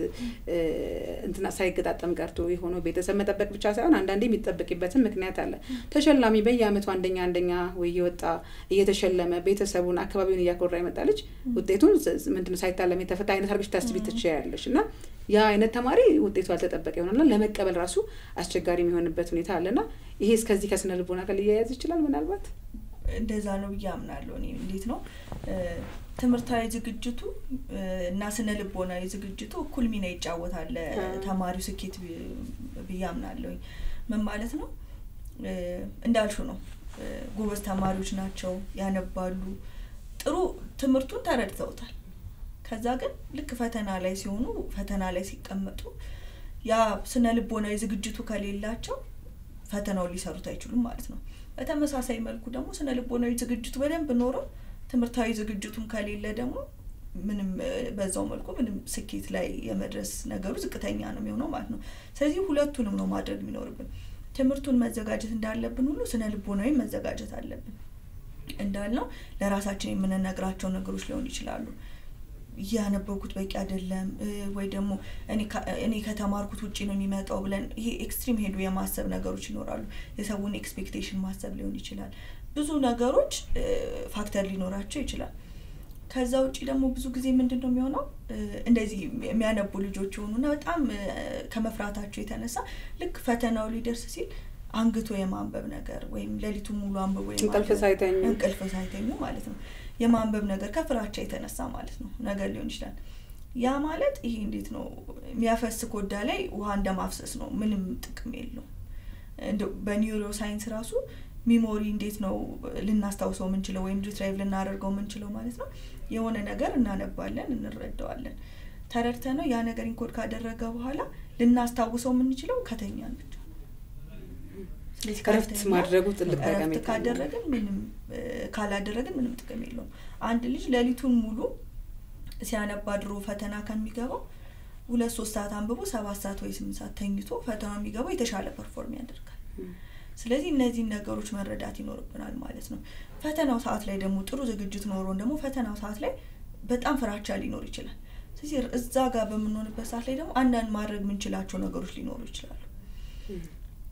እንትና ሳይገጣጠም ቀርቶ ይሆን ቤተሰብ መጠበቅ ብቻ ሳይሆን አንዳንዴ የሚጠበቅበትን ምክንያት አለ ተሸላሚ በየአመቱ አንደኛ ወይ ይወጣ እየተሸለመ ቤተሰቡን አካባቢውን ያቆራ ይመጣልች ውጤቱን ምንድነው ሳይታለም የተፈታ አይነት አርግሽ ታስቢ ትችያለሽና ያ አይነት ተማሪ ውጤቱ አልተጠበቀ ይሆናልና ለመቀበል ራሱ አስቸጋሪ የሚሆንበት ሁኔታ አለና ይሄ እስከዚህ ከስነ ልቦና ጋር ሊያያዝ ይችላል ምናልባት እንደዛ ነው ያምናለሁ እኔ እንዴት ነው ትምህርታዊ ዝግጅቱ እና ስነ ልቦናዊ ዝግጅቱ እኩል ሚና ይጫወታል ተማሪው ስኬት ብያምናለሁ ምን ማለት ነው እንዳልሽው ነው ጎበዝ ተማሪዎች ናቸው ያነባሉ ጥሩ ትምህርቱን ተረድተውታል ከዛ ግን ልክ ፈተና ላይ ሲሆኑ ፈተና ላይ ሲቀመጡ ያ ስነ ልቦናዊ ዝግጅቱ ከሌላቸው ፈተናው ሊሰሩት አይችሉም ማለት ነው በተመሳሳይ መልኩ ደግሞ ስነ ልቦናዊ ዝግጅቱ በደንብ ኖሮ ትምህርታዊ ዝግጅቱም ከሌለ ደግሞ ምንም በዛው መልኩ ምንም ስኬት ላይ የመድረስ ነገሩ ዝቅተኛ ነው የሚሆነው ማለት ነው ስለዚህ ሁለቱንም ነው ማድረግ የሚኖርብን ትምህርቱን መዘጋጀት እንዳለብን ሁሉ ስነ ልቦናዊ መዘጋጀት አለብን እንዳልነው ለራሳችን የምንነግራቸው ነገሮች ሊሆን ይችላሉ ያነበብኩት በቂ አይደለም ወይ ደግሞ እኔ ከተማርኩት ውጪ ነው የሚመጣው ብለን ይሄ ኤክስትሪም ሄዱ የማሰብ ነገሮች ይኖራሉ የሰውን ኤክስፔክቴሽን ማሰብ ሊሆን ይችላል ብዙ ነገሮች ፋክተር ሊኖራቸው ይችላል ከዛ ውጪ ደግሞ ብዙ ጊዜ ምንድነው የሚሆነው እንደዚህ የሚያነቡ ልጆች ሆኑና በጣም ከመፍራታቸው የተነሳ ልክ ፈተናው ሊደርስ ሲል አንግቶ የማንበብ ነገር ወይም ሌሊቱን ሙሉ አንብቦ እንቅልፍ ሳይተኙ ማለት ነው የማንበብ ነገር ከፍራቻ የተነሳ ማለት ነው ነገር ሊሆን ይችላል ያ ማለት ይሄ እንዴት ነው የሚያፈስ ኮዳ ላይ ውሃ እንደማፍሰስ ነው ምንም ጥቅም የለውም በኒውሮ ሳይንስ ራሱ ሚሞሪ እንዴት ነው ልናስታውሰው ምንችለው ወይም ሪትራይቭ ልናደርገው ምንችለው ማለት ነው የሆነ ነገር እናነባለን እንረዳዋለን ተረድተነው ያ ነገር ኢንኮድ ካደረገ በኋላ ልናስታውሰው ምንችለው ከተኛን ብቻ ስለዚህ ከረፍት ማድረጉ ትልቅ ጠቀሜታ ካደረግን ምንም ካላደረግን ምንም ጥቅም የለውም አንድ ልጅ ሌሊቱን ሙሉ ሲያነባ ድሮ ፈተና ከሚገባው 2-3 ሰዓት አንብቦ 7 ሰዓት ወይ 8 ሰዓት ተኝቶ ፈተናው የሚገባው የተሻለ ፐርፎርም ያደርጋል ስለዚህ እነዚህ ነገሮች መረዳት ይኖርብናል ማለት ነው ፈተናው ሰዓት ላይ ደግሞ ጥሩ ዝግጅት ኖሮን ደግሞ ፈተናው ሰዓት ላይ በጣም ፍራቻ ሊኖር ይችላል ስለዚህ እዛ ጋር በመኖርበት ሰዓት ላይ ደግሞ አንዳንድ ማድረግ ምንችላቸው ነገሮች ሊኖሩ ይችላሉ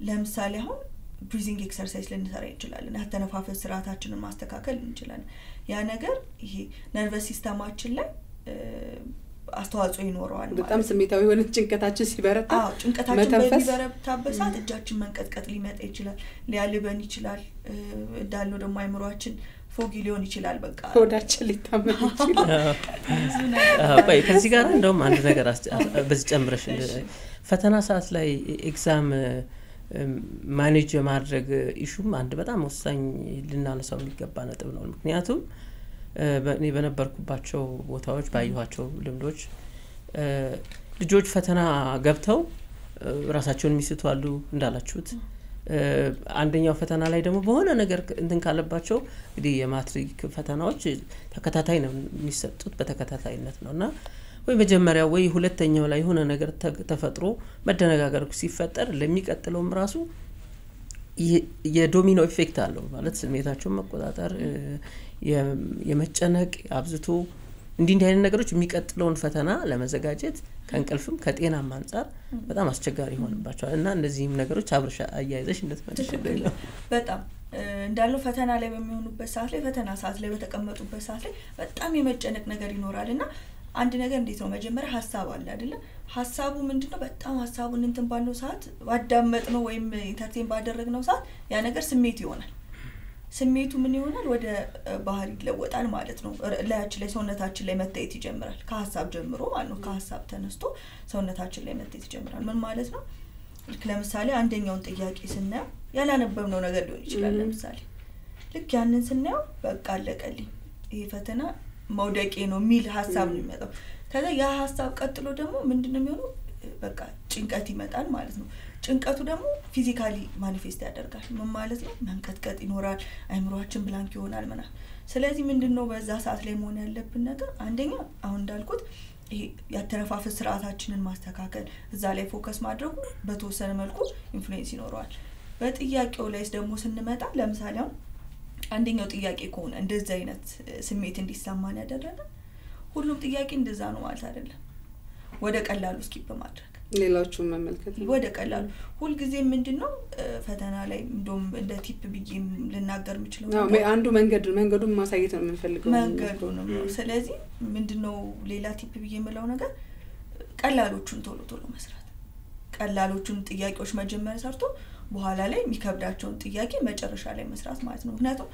ለምሳሌ አሁን ብሪዚንግ ኤክሰርሳይዝ ልንሰራ እንችላለን አተነፋፈስ ስርዓታችንን ማስተካከል እንችላለን ያ ነገር ይሄ ነርቨስ ሲስተማችን ላይ አስተዋጽኦ ይኖረዋል በጣም ስሜታዊ የሆነ ጭንቀታችን ሲበረታ ጭንቀታችን በሚበረታበት ሰዓት እጃችን መንቀጥቀጥ ሊመጣ ይችላል ሊያልበን ይችላል እንዳለው ደግሞ አይምሮአችን ፎጊ ሊሆን ይችላል በቃ ሆዳችን ሊታመም ይችላል አይ ከዚህ ጋር እንደውም አንድ ነገር በዚህ ጨምረሽ ፈተና ሰዓት ላይ ኤግዛም ማኔጅ ማድረግ ኢሹም አንድ በጣም ወሳኝ ልናነሳው የሚገባ ነጥብ ነው ምክንያቱም በእኔ በነበርኩባቸው ቦታዎች ባይኋቸው ልምዶች ልጆች ፈተና ገብተው ራሳቸውን የሚስቱ አሉ እንዳላችሁት አንደኛው ፈተና ላይ ደግሞ በሆነ ነገር እንትን ካለባቸው እንግዲህ የማትሪክ ፈተናዎች ተከታታይ ነው የሚሰጡት በተከታታይነት ነውና ወይ መጀመሪያ ወይ ሁለተኛው ላይ ሆነ ነገር ተፈጥሮ መደነጋገር ሲፈጠር ለሚቀጥለውም ራሱ የዶሚኖ ኢፌክት አለው ማለት ስሜታቸውን መቆጣጠር የመጨነቅ አብዝቶ እንዲህ አይነት ነገሮች የሚቀጥለውን ፈተና ለመዘጋጀት ከእንቅልፍም ከጤናም አንፃር በጣም አስቸጋሪ ይሆንባቸዋል እና እነዚህም ነገሮች አብረሻ አያይዘሽ እንደተመለሽልኝ በጣም እንዳለው ፈተና ላይ በሚሆኑበት ሰዓት ላይ ፈተና ሰዓት ላይ በተቀመጡበት ሰዓት ላይ በጣም የመጨነቅ ነገር ይኖራልና አንድ ነገር እንዴት ነው መጀመሪያ ሐሳብ አለ አይደለ ሐሳቡ ምንድነው በጣም ሐሳቡን እንትን ባለው ሰዓት ባዳመጥ ነው ወይም ኢንተርቴን ባደረግነው ሰዓት ያ ነገር ስሜት ይሆናል ስሜቱ ምን ይሆናል ወደ ባህሪ ይለወጣል ማለት ነው ላያችን ላይ ሰውነታችን ላይ መታየት ይጀምራል ከሐሳብ ጀምሮ ማለት ነው ከሐሳብ ተነስቶ ሰውነታችን ላይ መታየት ይጀምራል ምን ማለት ነው ልክ ለምሳሌ አንደኛውን ጥያቄ ስናየው ያላነበብነው ነገር ሊሆን ይችላል ለምሳሌ ልክ ያንን ስናየው በቃ አለቀልኝ ይሄ ፈተና መውደቄ ነው ሚል ሐሳብ ነው የሚመጣው ከዛ ያ ሐሳብ ቀጥሎ ደግሞ ምንድነው የሚሆነው በቃ ጭንቀት ይመጣል ማለት ነው ጭንቀቱ ደግሞ ፊዚካሊ ማኒፌስት ያደርጋል ምን ማለት ነው መንቀጥቀጥ ይኖራል አይምሮአችን ብላንክ ይሆናል ማለት ስለዚህ ምንድነው በዛ ሰዓት ላይ መሆን ያለብን ነገር አንደኛ አሁን እንዳልኩት ይሄ ያተነፋፈስ ስርዓታችንን ማስተካከል እዛ ላይ ፎከስ ማድረጉ በተወሰነ መልኩ ኢንፍሉዌንስ ይኖረዋል በጥያቄው ላይስ ደግሞ ስንመጣ ለምሳሌ አሁን አንደኛው ጥያቄ ከሆነ እንደዛ አይነት ስሜት እንዲሰማን ያደረገ ሁሉም ጥያቄ እንደዛ ነው ማለት አይደለም ወደ ቀላሉ ስኪፕ ማድረግ ሌላዎቹን መመልከት ወደ ቀላሉ ሁሉ ጊዜ ምንድነው ፈተና ላይ እንደም እንደ ቲፕ ብዬም ልናገር ምችለው ነው አንዱ መንገዱን ማሳየት ነው የምንፈልገው መንገዱ ነው ስለዚህ ምንድነው ሌላ ቲፕ ብዬ የምለው ነገር ቀላሎቹን ቶሎ መስራት ቀላሎቹን ጥያቄዎች መጀመሪያ ሰርቶ በኋላ ላይ የሚከብዳቸውን ጥያቄ መጨረሻ ላይ መስራት ማለት ነው ምክንያቱም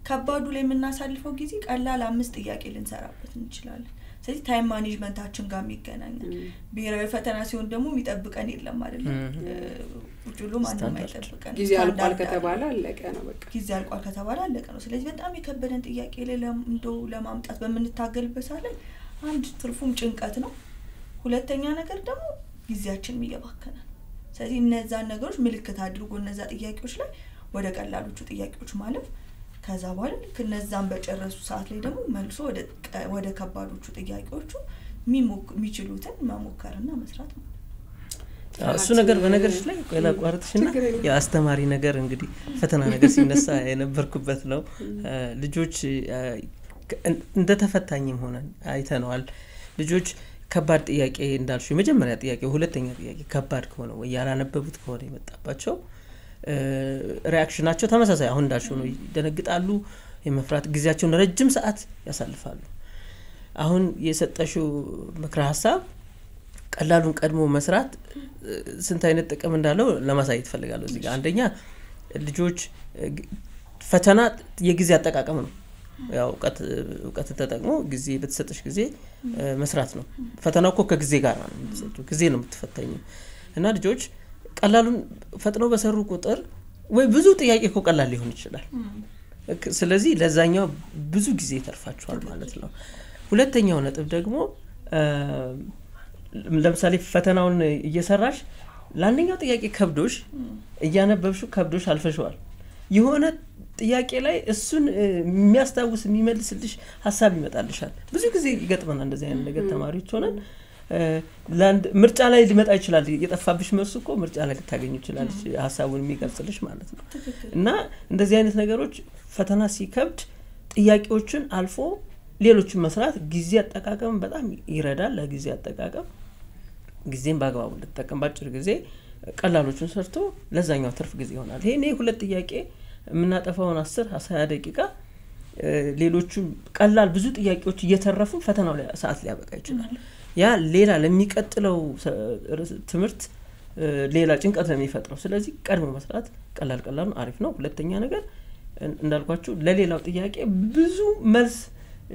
ከባዱ ላይ የምናሳልፈው ጊዜ ቀላል 5 ጥያቄ ልንሰራበት እንችላለን ስለዚህ ታይም ማኔጅመንታችን ጋር የሚገናኛል ብሔራዊ ፈተና ሲሆን ደግሞ የሚጠብቀን የለም አይደለም ሁሉ ማንንም አይጠብቀን ጊዜ አልቋል ከተባለ አለቀ ነው በቃ ጊዜ አልቋል ከተባለ አለቀ ነው ስለዚህ በጣም የከበደን ጥያቄ ላይ እንደው ለማምጣት በመንታገልበት ሰዓት ላይ አንድ ትርፉም ጭንቀት ነው ሁለተኛ ነገር ደግሞ ጊዜያችን የሚያባክናል ስለዚህ እነዛን ነገሮች ምልክት አድርጎ እነዛ ጥያቄዎች ላይ ወደ ቀላሎቹ ጥያቄዎች ማለፍ ከዛ በኋላ ከነዛን በጨረሱ ሰዓት ላይ ደግሞ መልሶ ወደ ከባዶቹ ጥያቄዎቹ የሚችሉትን መሞከርና መስራት ነው እሱ ነገር በነገርሽ ላይ ቆይላ ቋርጥሽና ያስተማሪ ነገር እንግዲህ ፈተና ነገር ሲነሳ የነበርኩበት ነው ልጆች እንደተፈታኝም ሆነን አይተነዋል ልጆች ከባድ ጥያቄ እንዳልሽ የመጀመሪያ ጥያቄ ሁለተኛ ጥያቄ ከባድ ከሆነ ወይ ያላነበቡት ከሆነ የመጣባቸው ሪአክሽናቸው ተመሳሳይ አሁን እንዳልሽው ነው ይደነግጣሉ የመፍራት ጊዜያቸውን ረጅም ሰዓት ያሳልፋሉ አሁን የሰጠሽው ምክረ ሐሳብ ቀላሉን ቀድሞ መስራት ስንት አይነት ጥቅም እንዳለው ለማሳየት ፈልጋለሁ እዚህ ጋር አንደኛ ልጆች ፈተና የጊዜ አጠቃቀም ነው ያው እውቀት ተጠቅሞ ጊዜ በተሰጠሽ ጊዜ መስራት ነው ፈተናው እኮ ከጊዜ ጋር ነው የምትሰጪው ጊዜ ነው የምትፈተኙ እና ልጆች ቀላሉን ፈጥነው በሰሩ ቁጥር ወይ ብዙ ጥያቄ እኮ ቀላል ሊሆን ይችላል ስለዚህ ለዛኛው ብዙ ጊዜ ይተርፋቸዋል ማለት ነው ሁለተኛው ነጥብ ደግሞ ለምሳሌ ፈተናውን እየሰራሽ ለአንደኛው ጥያቄ ከብዶሽ እያነበብሽው ከብዶሽ አልፈሽዋል የሆነ ጥያቄ ላይ እሱን የሚያስታውስ የሚመልስልሽ ሐሳብ ይመጣልሻል ብዙ ጊዜ ይገጥመናል እንደዚህ አይነት ነገር ተማሪዎች ሆነን ላንድ ምርጫ ላይ ሊመጣ ይችላል የጠፋብሽ መልስ እኮ ምርጫ ላይ ልታገኙ ይችላል ሐሳቡን የሚገልጽልሽ ማለት ነው እና እንደዚህ አይነት ነገሮች ፈተና ሲከብድ ጥያቄዎችን አልፎ ሌሎችን መስራት ጊዜ አጠቃቀም በጣም ይረዳል ለጊዜ አጠቃቀም ጊዜን በአግባቡ እንድትጠቀም ባጭር ጊዜ ቀላሎችን ሰርቶ ለዛኛው ትርፍ ጊዜ ይሆናል ይሄ ሁለት ጥያቄ ምናጠፋውን 10-20 ደቂቃ ሌሎቹ ቀላል ብዙ ጥያቄዎች እየተረፉ ፈተናው ላይ ሰዓት ሊያበቃ ይችላል ያ ሌላ ለሚቀጥለው ትምህርት ሌላ ጭንቀት ለሚፈጥረው ስለዚህ ቀድሞ መስራት ቀላል ነው አሪፍ ነው ሁለተኛ ነገር እንዳልኳችሁ ለሌላው ጥያቄ ብዙ መልስ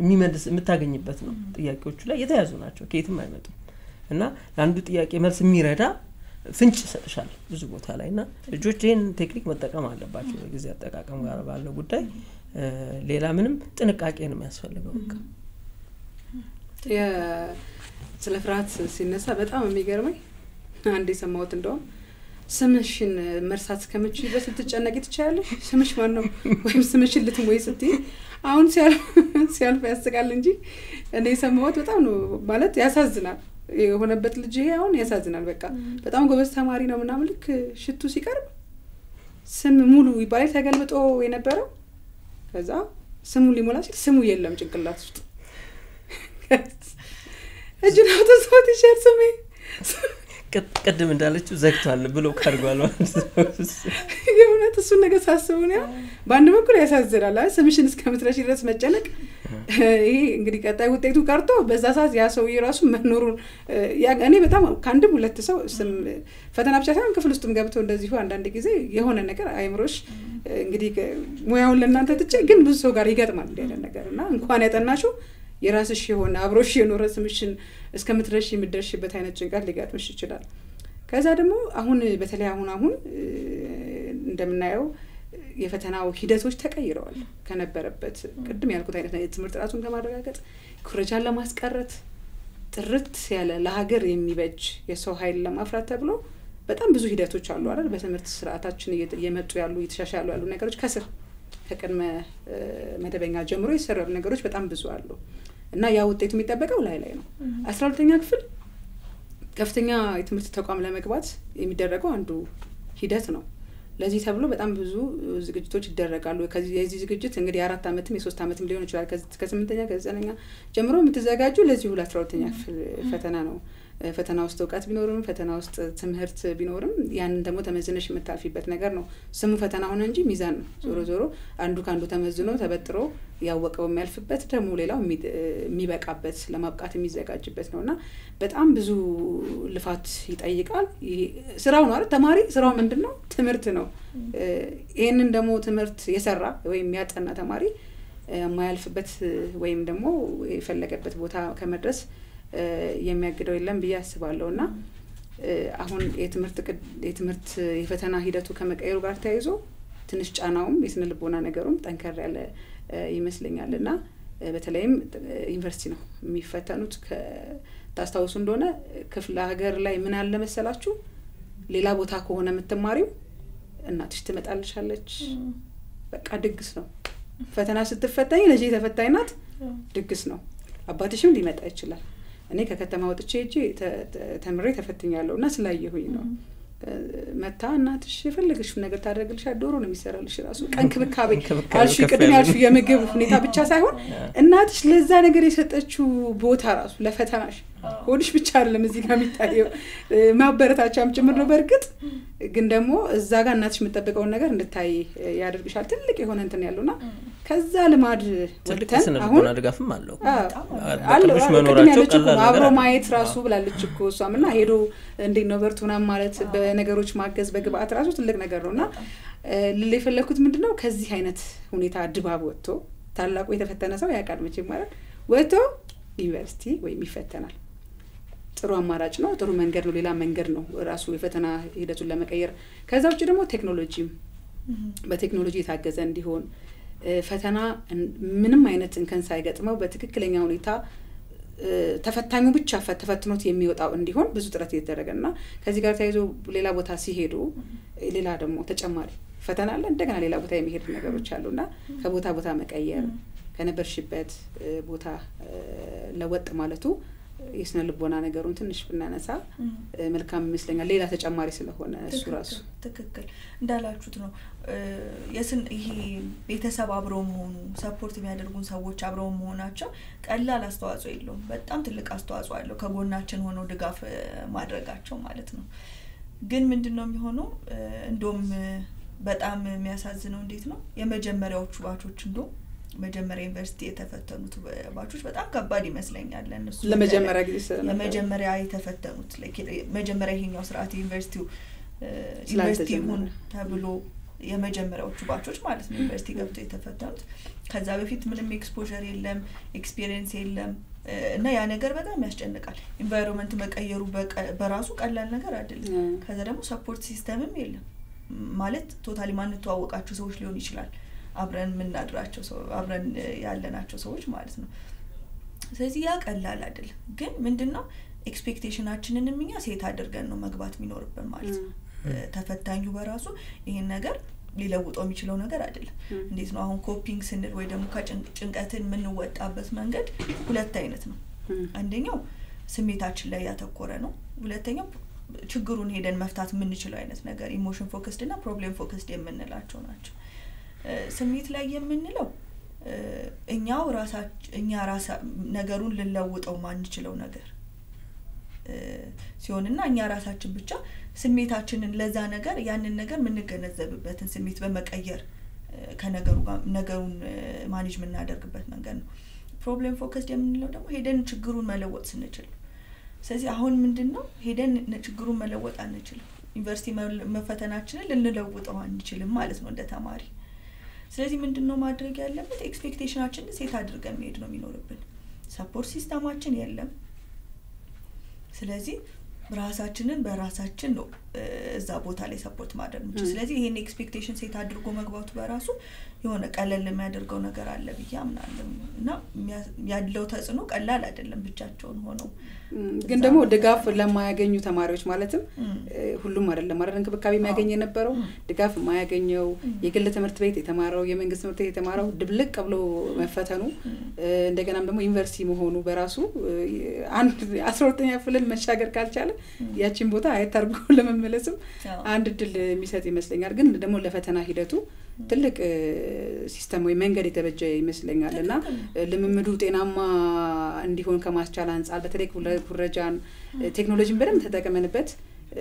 የሚመልስ የምታገኝበት ነው ጥያቄዎቹ ላይ የተያዙ ናቸው ከየትም አይመጡም እና ለአንዱ ጥያቄ መልስ የሚረዳ ፍንጭ ይሰጥሻል ብዙ ቦታ ላይና ልጆች ይሄን ቴክኒክ መጠቀም አለባቸው ጊዜ አጠቃቀም ጋር ባለው ጉዳይ ሌላ ምንም ጥንቃቄ ነው የሚያስፈልገው ስለ ፍርሃት ሲነሳ በጣም የሚገርመኝ አንዴ ሰማሁት እንደውም ስምሽን መርሳት ከመቼ ድረስ ልትጨነቂ ትችያለሽ ስምሽ ማን ነው ወይም ስምሽን ልትሞይ ስትይ አሁን ሲያልፍ ያስቃል እንጂ እኔ ሰማሁት በጣም ነው ማለት ያሳዝናል የሆነበት ልጅ ይሄ አሁን ያሳዝናል በቃ በጣም ጎበዝ ተማሪ ነው ምናምን ልክ ሽቱ ሲቀርብ ስም ሙሉ ይባላል ተገልብጦ የነበረው ከዛ ስሙ ሊሞላ ሲል ስሙ የለም ጭንቅላት ውስጥ እጅናው ተሰውት ይሸርሰሜ ቀደም እንዳለችው ዘግቷል ብሎ ካርጓል ማለት ነው የሆነት እሱ ነገር ሳስበው ነው ባንድ በኩል ያሳዝናል ስምሽን እስከምትረሺ ድረስ መጨነቅ ይሄ እንግዲህ ቀጣይ ውጤቱ ቀርቶ በዛ ሰዓት ያ ሰው ይራሱ መኖሩን እኔ በጣም ካንድም ሁለት ሰው ስም ፈተና ብቻ ሳይሆን ክፍል ውስጥም ገብቶ እንደዚህ አንዳንድ ጊዜ የሆነ ነገር አይምሮሽ እንግዲህ ሙያውን ለእናንተ ትጭ ግን ብዙ ሰው ጋር ይገጥማል እንደዚህ ነገርና እንኳን ያጠናሽው የራስሽ የሆነ አብሮሽ የኖረ ስምሽን እስከምትረሺ የምትደርሽበት አይነት ጭንቀት ሊጋጥምሽ ይችላል ከዛ ደግሞ አሁን በተለይ አሁን እንደምናየው የፈተናው ሂደቶች ተቀይረዋል ከነበረበት ቅድም ያልኩት አይነት ትምህርት ራሱን ከማረጋገጥ ኩረጃን ለማስቀረት ጥርት ያለ ለሀገር የሚበጅ የሰው ኃይል ለማፍራት ተብሎ በጣም ብዙ ሂደቶች አሉ አይደል በትምህርት ስርዓታችን እየመጡ ያሉ እየተሻሻሉ ያሉ ነገሮች ከስር ከቀድመ መደበኛ ጀምሮ ይሰራሉ ነገሮች በጣም ብዙ አሉ እና ያ ውጤቱ የሚጠበቀው ላይ ነው 12ኛ ክፍል ከፍተኛ የትምህርት ተቋም ለመግባት የሚደረገው አንዱ ሂደት ነው ለዚህ ተብሎ በጣም ብዙ ዝግጅቶች ይደረጋሉ ከዚህ የዚህ ዝግጅት እንግዲህ 4 አመትም የ3 አመትም ሊሆን ይችላል ከ8ኛ ከ9ኛ ጀምሮ የምትዘጋጁ ለዚህ 12ኛ ክፍል ፈተና ነው ፈተና ውስጥ ዕውቀት ቢኖርም ፈተና ውስጥ ትምህርት ቢኖርም ያንን ደግሞ ተመዝነሽ የምታልፊበት ነገር ነው ስሙ ፈተና ሆነ እንጂ ሚዛን ነው ዞሮ አንዱ ካንዱ ተመዝኖ ተበጥሮ ያወቀው የሚያልፍበት ደግሞ ሌላው የሚበቃበት ለማብቃት የሚዘጋጅበት ነውና በጣም ብዙ ልፋት ይጠይቃል ስራው ነው አይደል ተማሪ ስራው ምንድነው ትምህርት ነው ይሄንን ደግሞ ትምህርት የሰራ ወይም ያጠና ተማሪ የማያልፍበት ወይም ደግሞ የፈለገበት ቦታ ከመድረስ የሚያግደው የለም ብዬ አስባለሁና አሁን የትምህርት የፈተና ሂደቱ ከመቀየሩ ጋር ተያይዞ ትንሽ ጫናውም የስነ ልቦና ነገሩም ጠንከር ያለ ይመስለኛልና በተለይም ዩኒቨርሲቲ ነው የሚፈተኑት ታስታውሱ እንደሆነ ክፍለ ሀገር ላይ ምን አለ መሰላችሁ ሌላ ቦታ ከሆነ የምትማሪው እናትሽ ትመጣልሻለች በቃ ድግስ ነው ፈተና ስትፈተኝ ለጂ ተፈታኝናት ድግስ ነው አባትሽም ሊመጣ ይችላል እኔ ከከተማ ወጥቼ ተምሬ ተፈትኛለሁና ስላየሁኝ ነው መታ እናትሽ የፈለገሽ ነገር ታደርግልሻል ዶሮ ነው የሚሰራልሽ ራሱ ቀንክብካቤ አልሽ ቅድም ያልሽ የምግብ ሁኔታ ብቻ ሳይሆን እናትሽ ለዛ ነገር የሰጠችው ቦታ ራሱ ለፈተናሽ ሆድሽ ብቻ አይደለም እዚህ ጋር የሚታየው ማበረታቻም ጭምር ነው በርግጥ ግን ደግሞ እዛ ጋር እናትሽ የምትጠብቀው ነገር እንድታይ ያደርግሻል ትልቅ የሆነ እንትን ያለውና ከዛ ልማድ ወጥተን አሁን አድጋፍም አለው አለሽ መኖራቸው ቀላል አብሮ ማየት ራሱ ብላለች እኮ እሷምና ሄዶ እንዴት ነው በርቱና ማለት በነገሮች ማገዝ በግብአት ራሱ ትልቅ ነገር ነውና ለፈለኩት ምንድነው ከዚህ አይነት ሁኔታ ድባብ ወጥቶ ታላቁ የተፈተነ ሰው ያቃድ መቼ ማለት ወጥቶ ዩኒቨርሲቲ ወይም ይፈተናል ጥሩ አማራጭ ነው ጥሩ መንገድ ነው ሌላ መንገድ ነው ራሱ የፈተና ሂደቱን ለመቀየር ከዛ ውጪ ደግሞ ቴክኖሎጂም በቴክኖሎጂ የታገዘ እንዲሆን ፈተና ምንም አይነት እንከን ሳይገጥመው በትክክለኛ ሁኔታ ተፈታኙ ብቻ ተፈትኖት የሚወጣው እንዲሆን ብዙ ጥረት እየተደረገና ከዚህ ጋር ተያይዞ ሌላ ቦታ ሲሄዱ ሌላ ደግሞ ተጨማሪ ፈተና አለ እንደገና ሌላ ቦታ የሚሄድ ነገሮች አሉና ከቦታ ቦታ መቀየር ከነበርሽበት ቦታ ለወጥ ማለቱ የስነ ልቦና ነገሩን ትንሽ ብናነሳ መልካም ይመስለኛል ሌላ ተጨማሪ ስለሆነ እሱ ራሱ ትክክል እንዳላችሁት ነው ይሄ ቤተሰብ አብረው መሆኑ ሰፖርት የሚያደርጉን ሰዎች አብረው መሆናቸው ቀላል አስተዋጽኦ የለውም በጣም ትልቅ አስተዋጽኦ አለው ከጎናችን ሆነው ድጋፍ ማድረጋቸው ማለት ነው ግን ምንድነው የሚሆነው እንደውም በጣም የሚያሳዝነው እንዴት ነው የመጀመሪያዎቹ ባቾች እንደው መጀመሪያ ዩኒቨርሲቲ የተፈተኑት ባቾች በጣም ከባድ ይመስለኛል ለነሱ ለመጀመሪያ ጊዜ ለመጀመሪያ የተፈተኑት መጀመሪያ ይሄኛው ስርዓት ዩኒቨርሲቲው ሆን ተብሎ የመጀመሪያዎቹ ባቾች ማለት ነው ዩኒቨርሲቲ ገብተው የተፈተኑት ከዛ በፊት ምንም ኤክስፖዠር የለም ኤክስፒሪየንስ የለም እና ያ ነገር በጣም ያስጨንቃል ኢንቫይሮንመንት መቀየሩ በራሱ ቀላል ነገር አይደለም ከዛ ደግሞ ሰፖርት ሲስተምም የለም ማለት ቶታሊ ማን ተዋወቃችሁ ሰዎች ሊሆን ይችላል አብረን ምናድራቸው ሰው አብረን ያለናቸው ሰዎች ማለት ነው ስለዚህ ያ ቀላል አይደለም ግን ምንድነው ኤክስፔክቴሽናችንን እኛ ሴት አድርገን ነው መግባት የሚኖርብን ማለት ነው ተፈታኙ በራሱ ይሄን ነገር ሊለውጠው የሚችለው ነገር አይደለም እንዴት ነው አሁን ኮፒንግ ስንል ወይ ደግሞ ከጭንቀትን ምንወጣበት መንገድ ሁለት አይነት ነው አንደኛው ስሜታችን ላይ ያተኮረ ነው ሁለተኛው ችግሩን ሄደን መፍታት የምንችለው አይነት ነገር ኢሞሽን ፎከስድ እና ፕሮብሌም ፎከስድ የምንላቸው ናቸው ስሜት ላይ የምንለው እኛ ራሳ ነገሩን ልንለውጠው ማንችለው ነገር ሲሆንና እኛ ራሳችን ብቻ ስሜታችንን ለዛ ነገር ያንን ነገር ምንገነዘብበትን ስሜት በመቀየር ከነገሩ ጋር ነገሩን ማኔጅ ምናደርግበት መንገድ ነው ፕሮብሌም ፎከስድ የምንለው ደግሞ ሄደን ችግሩን መለወጥ ስንችል ስለዚህ አሁን ምንድነው ሄደን ችግሩን መለወጥ አንችልም ዩኒቨርሲቲ መፈተናችንን ልንለውጠው አንችልም ማለት ነው እንደ ተማሪ ስለዚህ ምንድነው ማድረግ ያለበት ኤክስፔክቴሽናችንን ሴት አድርገን መሄድ ነው የሚኖርብን ሰፖርት ሲስተማችን የለም ስለዚህ ራሳችንን በራሳችን ነው እዛ ቦታ ላይ ሰፖርት ማድረግ ነው ስለዚህ ይሄን ኤክስፔክቴሽን ሴት አድርጎ መግባቱ በራሱ የሆነ ቀለል የሚያደርገው ነገር አለ ብዬ አምናለሁ እና ያለው ተጽዕኖ ቀላል አይደለም ብቻቸውን ሆነው ግን ደግሞ ድጋፍ ለማያገኙ ተማሪዎች ማለትም ሁሉም አይደለም ማለት እንክብካቤ የሚያገኝ የነበረው ድጋፍ የማያገኘው የግል ትምህርት ቤት የተማረው የመንግስት ትምህርት ቤት የተማረው ድብልቅ ብሎ መፈተኑ እንደገናም ደግሞ ዩኒቨርሲቲ መሆኑ በራሱ አንድ 12ኛ ክፍልን መሻገር ካልቻለ ያቺን ቦታ አይታርጉ ለመመለስም አንድ ድል የሚሰጥ ይመስለኛል ግን ደግሞ ለፈተና ሂደቱ ትልቅ ሲስተም ወይ መንገድ የተበጀ ይመስለኛልና ለምምዱ ጤናማ እንዲሆን ከማስቻል አንፃር በተለይ ኩረጃን ቴክኖሎጂን በደንብ ተጠቅመንበት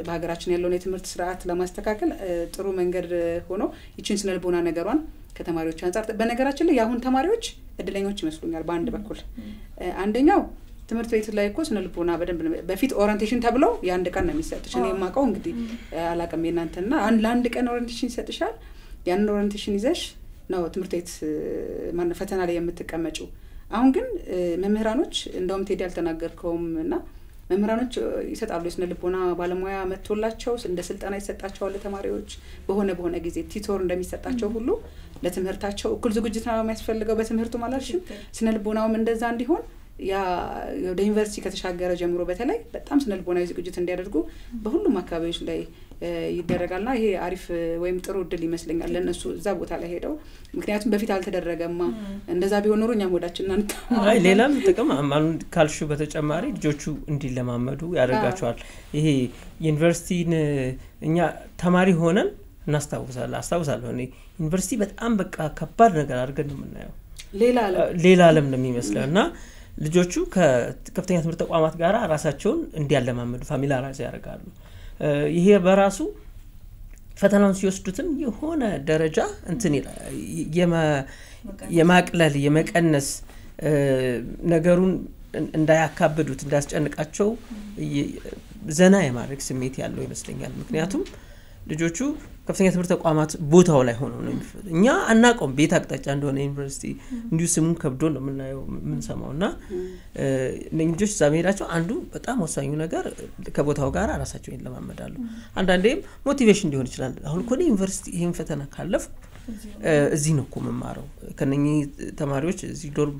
በሀገራችን ያለውን የትምህርት ስርዓት ለማስተካከል ጥሩ መንገድ ሆኖ ይችን ስነልቦና ነገሯን ከተማሪዎች አንፃር በነገራችን ላይ ያሁን ተማሪዎች እድለኞች ይመስሉኛል በአንድ በኩል አንደኛው ትምህርት ቤት ላይ እኮ ስነልቦና በደንብ በፊት ኦሪንቴሽን ተብሎ ያንድ ቀን ነው የሚሰጥሽ እኔ የማውቀው እንግዲህ አላቀም የናንተና ለአንድ ቀን ኦሪንቴሽን ይሰጥሻል ያን ኦሪንቴሽን ይዘሽ ነው ትምህርት ቤት ማን ፈተና ላይ የምትቀመጪው አሁን ግን መምህራኖች እንደውም ቴዲ ያልተናገርከውምና መምህራኖች ይሰጣሉ የስነልቦና ባለሙያ መጥቶላቸው እንደ ስልጠና ይሰጣቸዋል ለተማሪዎች በሆነ ጊዜ ቲቶር እንደሚሰጣቸው ሁሉ ለትምህርታቸው እኩል ዝግጅት ነው የሚያስፈልገው በትምህርቱ ማለትም ስነልቦናውም እንደዛ እንዲሆን ያ ወደ ዩኒቨርሲቲ ከተሻገረ ጀምሮ በተለይ በጣም ስነልቦናዊ ዝግጅት እንዲያደርጉ በሁሉም አካባቢዎች ላይ ይደረጋልና ይሄ አሪፍ ወይም ጥሩ ድል ይመስለኛል ለነሱ እዛ ቦታ ላይ ሄደው ምክንያቱም በፊት አልተደረገማ እንደዛ ቢሆን ኖሮ እኛም ወዳችንና አይ ሌላም ጥቅም አማን ካልሹ በተጨማሪ ልጆቹ እንዲለማመዱ ያደርጋቸዋል ይሄ ዩኒቨርሲቲን እኛ ተማሪ ሆነን አስታውሳለሁ እኔ ዩኒቨርሲቲ በጣም በቃ ከባድ ነገር አድርገን ነው የምናየው ሌላ ዓለም ነው የሚመስለውና ልጆቹ ከከፍተኛ ትምህርት ተቋማት ጋር ራሳቸውን እንዲያለማመዱ ፋሚሊያራይዝ ያደርጋሉ ይሄ በራሱ ፈተናውን ሲወስዱትም የሆነ ደረጃ እንትን የማቅለል የመቀነስ ነገሩን እንዳያካብዱት እንዳስጨንቃቸው ዘና የማድረግ ስሜት ያለው ይመስለኛል ምክንያቱም ልጆቹ ከፍተኛ ትምህርት ተቋማት ቦታው ላይ ሆነው ነው እኛ አናቆም ቤት አቅጣጫ እንደሆነ ዩኒቨርሲቲ እንዲሁ ስሙን ከብዶ ነው የምናየው የምንሰማውና ልጆች ዛሜዳቸው አንዱ በጣም ወሳኙ ነገር ከቦታው ጋር ራሳቸውን ለማመዳሉ አንዳንዴም ሞቲቬሽን ሊሆን ይችላል አሁን ኮኔ ዩኒቨርሲቲ ይሄን ፈተና ካለፍኩ እዚህ ነው ቆመማረው ከነኚህ ተማሪዎች እዚህ ዶርም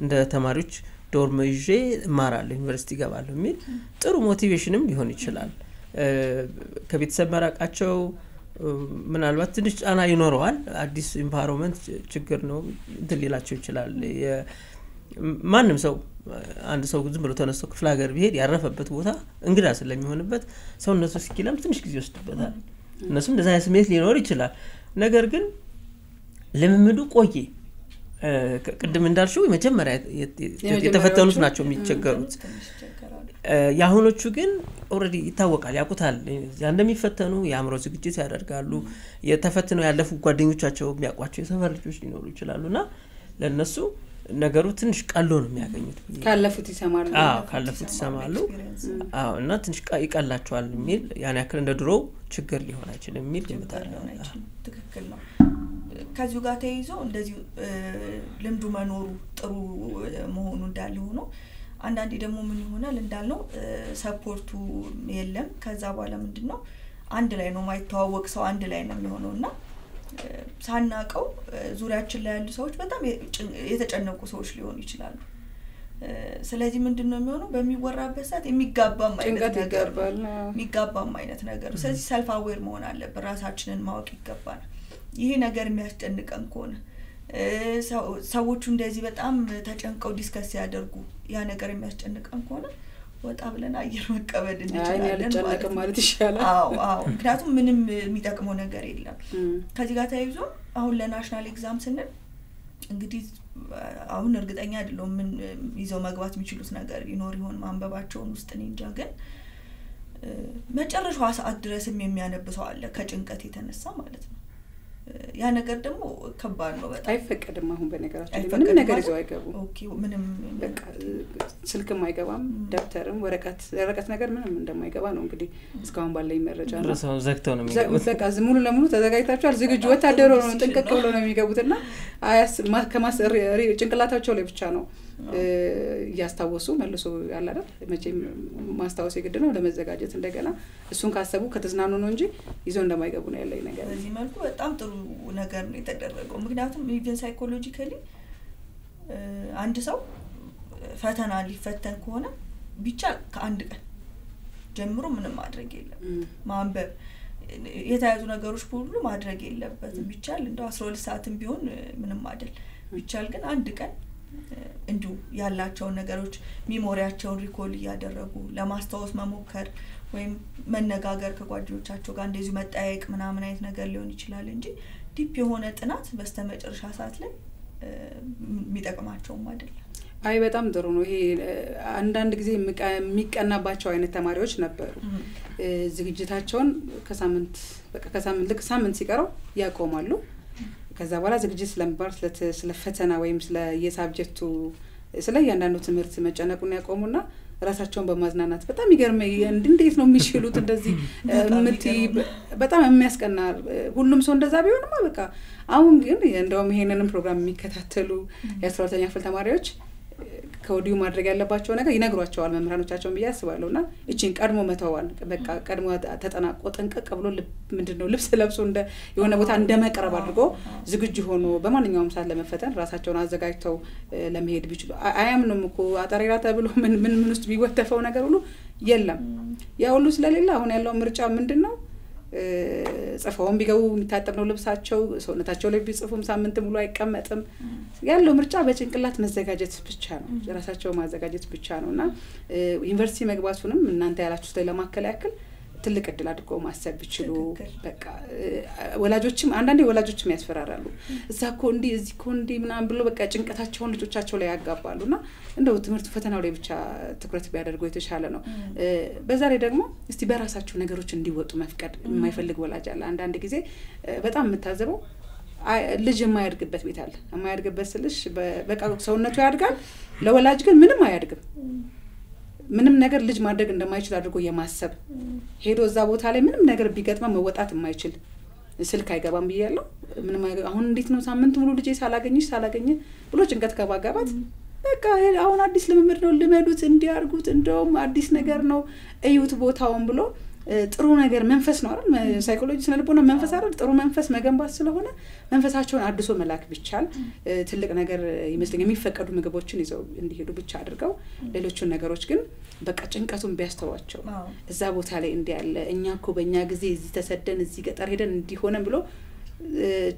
እንደ ተማሪዎች ዶርም ይዤ ማራለሁ ዩኒቨርሲቲ ገባለሁ የሚል ጥሩ ሞቲቬሽንም ሊሆን ይችላል ከቤተሰብ መራቃቸው ምናልባት ትንሽ ጫና ይኖረዋል አዲስ ኢንቫይሮንመንት ችግር ነው እንትን ሊላቸው ይችላል ማንንም ሰው አንድ ሰው ዝም ብሎ ተነስቶ ክፍለ ሀገር ቢሄድ ያረፈበት ቦታ እንግዳ ስለሚሆንበት ሰውነቱ እስኪለም ትንሽ ጊዜ ይወስድበታል እነሱም እንደዛ ስሜት ሊኖር ይችላል ነገር ግን ለምምዱ ቆየ ቅድም እንዳልሽው መጀመሪያ የተፈተኑት ናቸው የሚቸገሩት ያሁኖቹ ግን ኦሬዲ ይታወቃል ያቁታል እንደሚፈተኑ ያምሮ ዝግጅት ያደርጋሉ የተፈተነው ያለፉ ጓደኞቻቸው የሚያቋቸው የሰፈር ልጆች ሊኖሩ ይችላሉና ለነሱ ነገሩ ትንሽ ቀሎ ነው የሚያገኙት ካለፉት ይሰማሉ እና ትንሽ ይቀላቸዋል የሚል ያን ያክል እንደ ድሮ ችግር ሊሆን አይችልም የሚል ይመጣል ትክክል ነው ከዚሁ ጋር ተይዞ እንደዚህ ልምዱ መኖሩ ጥሩ መሆኑ እንዳለ ሆኖ አንዳንዴ ደግሞ ምን ይሆናል እንዳልነው ሰፖርቱ የለም ከዛ በኋላ ምንድነው አንድ ላይ ነው ማይተዋወቅ ሰው አንድ ላይ ነው የሚሆነውና ሳናቀው ዙሪያችን ላይ ያሉ ሰዎች በጣም የተጨነቁ ሰዎች ሊሆኑ ይችላሉ ስለዚህ ምንድነው የሚሆነው በሚወራበት ሰዓት የሚጋባም አይነት ነገር ስለዚህ ሰልፍ አዌር መሆን አለበት ራሳችንን ማወቅ ይገባል ይሄ ነገር የሚያስጨንቀን ከሆነ ሰዎቹ እንደዚህ በጣም ተጨንቀው ዲስከስ ያደርጉ ያ ነገር የሚያስጨንቀን ከሆነ ወጣ ብለን አየር መቀበል እንችላለን ማለት ይሻላል አዎ ምክንያቱም ምንም የሚጠቅመው ነገር የለም ከዚህ ጋር ተያይዞ አሁን ለናሽናል ኤግዛም ስንል እንግዲህ አሁን እርግጠኛ አይደለም ምን ይዘው መግባት የሚችሉት ነገር ይኖር ይሆን ማንበባቸውን ውስጥ እንጃ ግን መጨረሻው ሰዓት ድረስም የሚያነብሰው አለ ከጭንቀት የተነሳ ማለት ነው ያ ነገር ደግሞ ከባድ ነው በጣም አይፈቀድም አሁን በነገራችን ምንም ነገር ይዘው አይገቡ ኦኬ ምንም በቃ ስልክም አይገባም ደብተርም ወረቀት ነገር ምንም እንደማይገባ ነው እንግዲህ እስካሁን ባለኝ መረጃ ነው ራሳው ዘግተው ነው የሚገቡት በቃ ሙሉ ለሙሉ ተዘጋጅታችኋል ዝግጁ ወታደሮ ነው ጥንቅቅ ብሎ ነው የሚገቡትና ከማሰር ጭንቅላታቸው ላይ ብቻ ነው ያስታወሱ መልሶ ያለ አይደል መቼም ማስታወስ የግድ ነው ለመዘጋጀት እንደገና እሱን ካሰቡ ከተዝናኑ ነው እንጂ ይዘው እንደማይገቡ ነው ያለኝ ነገር በዚህ መልኩ በጣም ጥሩ ነገር ነው የተደረገው ምክንያቱም ኢቭን ሳይኮሎጂካሊ አንድ ሰው ፈተና ሊፈተን ከሆነ ብቻ ከአንድ ቀን ጀምሮ ምንም ማድረግ የለም ማንበብ የተያዙ ነገሮች ሁሉ ማድረግ የለበትም ቢቻል እንደው 12 ሰዓትም ቢሆን ምንም አይደል ቢቻል ግን አንድ ቀን እንዱ ያላቸው ነገሮች ሚሞሪያቸውን ሪኮል ያደረጉ ለማስታወስ መሞከር ወይም መነጋገር ከጓደኞቻቸው ጋር እንደዚህ መጣየቅ ምናምን አይነት ነገር ሊሆን ይችላል እንጂ ዲፕ የሆነ ጥናት በስተመጨረሻ ሰዓት ላይ የሚጠቅማቸውም አይደለም አይ በጣም ጥሩ ነው ይሄ አንዳንድ ጊዜ የሚቀናባቸው አይነት ተማሪዎች ነበሩ ዝግጅታቸውን ከሳምንት ሳምንት ሲቀረው ያቆማሉ ከዛ በኋላ ዝግጅት ስለምባር ስለፈተና ወይም ስለ የሳብጀክቱ ስለ ያንዳንዱ ትምህርት መጨነቁን ያቆሙና ራሳቸውን በማዝናናት በጣም ይገርመኝ እንዴት ነው የሚችሉት እንደዚህ በጣም የሚያስቀና ሁሉም ሰው እንደዛ ቢሆንማ በቃ አሁን ግን እንደውም ይሄንንም ፕሮግራም የሚከታተሉ የ12ኛ ክፍል ተማሪዎች ከወዲሁ ማድረግ ያለባቸው ነገር ይነግሯቸዋል መምህራኖቻቸውን በያስባሉና እቺን ቀድሞ መተዋል በቃ ቀድሞ ተጠናቆ ጠንቀቅ ብሎ ምንድነው ልብስ ለብሶ እንደ የሆነ ቦታ እንደመቀረብ አድርጎ ዝግጁ ሆኖ በማንኛውም ሰዓት ለመፈተን ራሳቸውን አዘጋጅተው ለመሄድ ቢችሉ አያምኑም እኮ አጠሪራ ተብሎ ምን ውስጥ ቢወተፈው ነገር ሁሉ የለም ያ ሁሉ ስለሌለ አሁን ያለው ምርጫ ምንድነው ጽፈውም ቢገቡ የሚታጠብነው ልብሳቸው ሰውነታቸው ላይ ቢጽፉም ሳምንት ሙሉ አይቀመጥም ያለው ምርጫ በጭንቅላት መዘጋጀት ብቻ ነው ራሳቸው ማዘጋጀት ብቻ ነውና ዩኒቨርሲቲ መግባቱንም እናንተ ያላችሁት ላይ ለማከለ ያክል ትልቅ እድል አድርገው ማሰብ ቢችሉ በቃ ወላጆችም አንዳንዴ ወላጆችም ያስፈራራሉ እዛኮ እንዲ እዚኮ እንዲ ምናምን ብሎ በቃ ጭንቀታቸውን ልጆቻቸው ላይ ያጋባሉና እንደው ትምህርት ፈተናው ላይ ብቻ ትኩረት ቢያደርጉ የተሻለ ነው በዛ ላይ ደግሞ እስቲ በራሳቸው ነገሮች እንዲወጡ መፍቀድ የማይፈልግ ወላጅ አለ አንዳንድ ጊዜ በጣም የምታዘበው ልጅ የማያድግበት ቤት አለ የማያድግበት ስልሽ በቃ ሰውነቱ ያድጋል ለወላጅ ግን ምንም አያድግም ምንም ነገር ልጅ ማድረግ እንደማይችል አድርጎ የማሰብ ሄዶ እዛ ቦታ ላይ ምንም ነገር ቢገጥማ መወጣት የማይችል ስልክ አይገባም ብያለሁ ምንም አሁን እንዴት ነው ሳምንት ሙሉ ልጄ ሳላገኝሽ ብሎ ጭንቀት ከባጋባት በቃ አሁን አዲስ ልምምድ ነው ልመዱት እንዲያርጉት እንደውም አዲስ ነገር ነው እዩት ቦታውን ብሎ ጥሩ ነገር መንፈስ ነው አይደል ሳይኮሎጂ ስለልቦና መንፈስ አይደል ጥሩ መንፈስ መገንባት ስለሆነ መንፈሳቸውን አድሶ መላክ ብቻል ትልቅ ነገር ይመስለኛል የሚፈቀዱ ምግቦችን ይዘው እንዲሄዱ ብቻ አድርገው ሌሎቹን ነገሮች ግን በቃ ጭንቀቱን ቢያስተዋቸው እዛ ቦታ ላይ እንዲያለ እኛኮ በእኛ ጊዜ እዚህ ተሰደን እዚህ ገጠር ሄደን እንዲሆነ ብሎ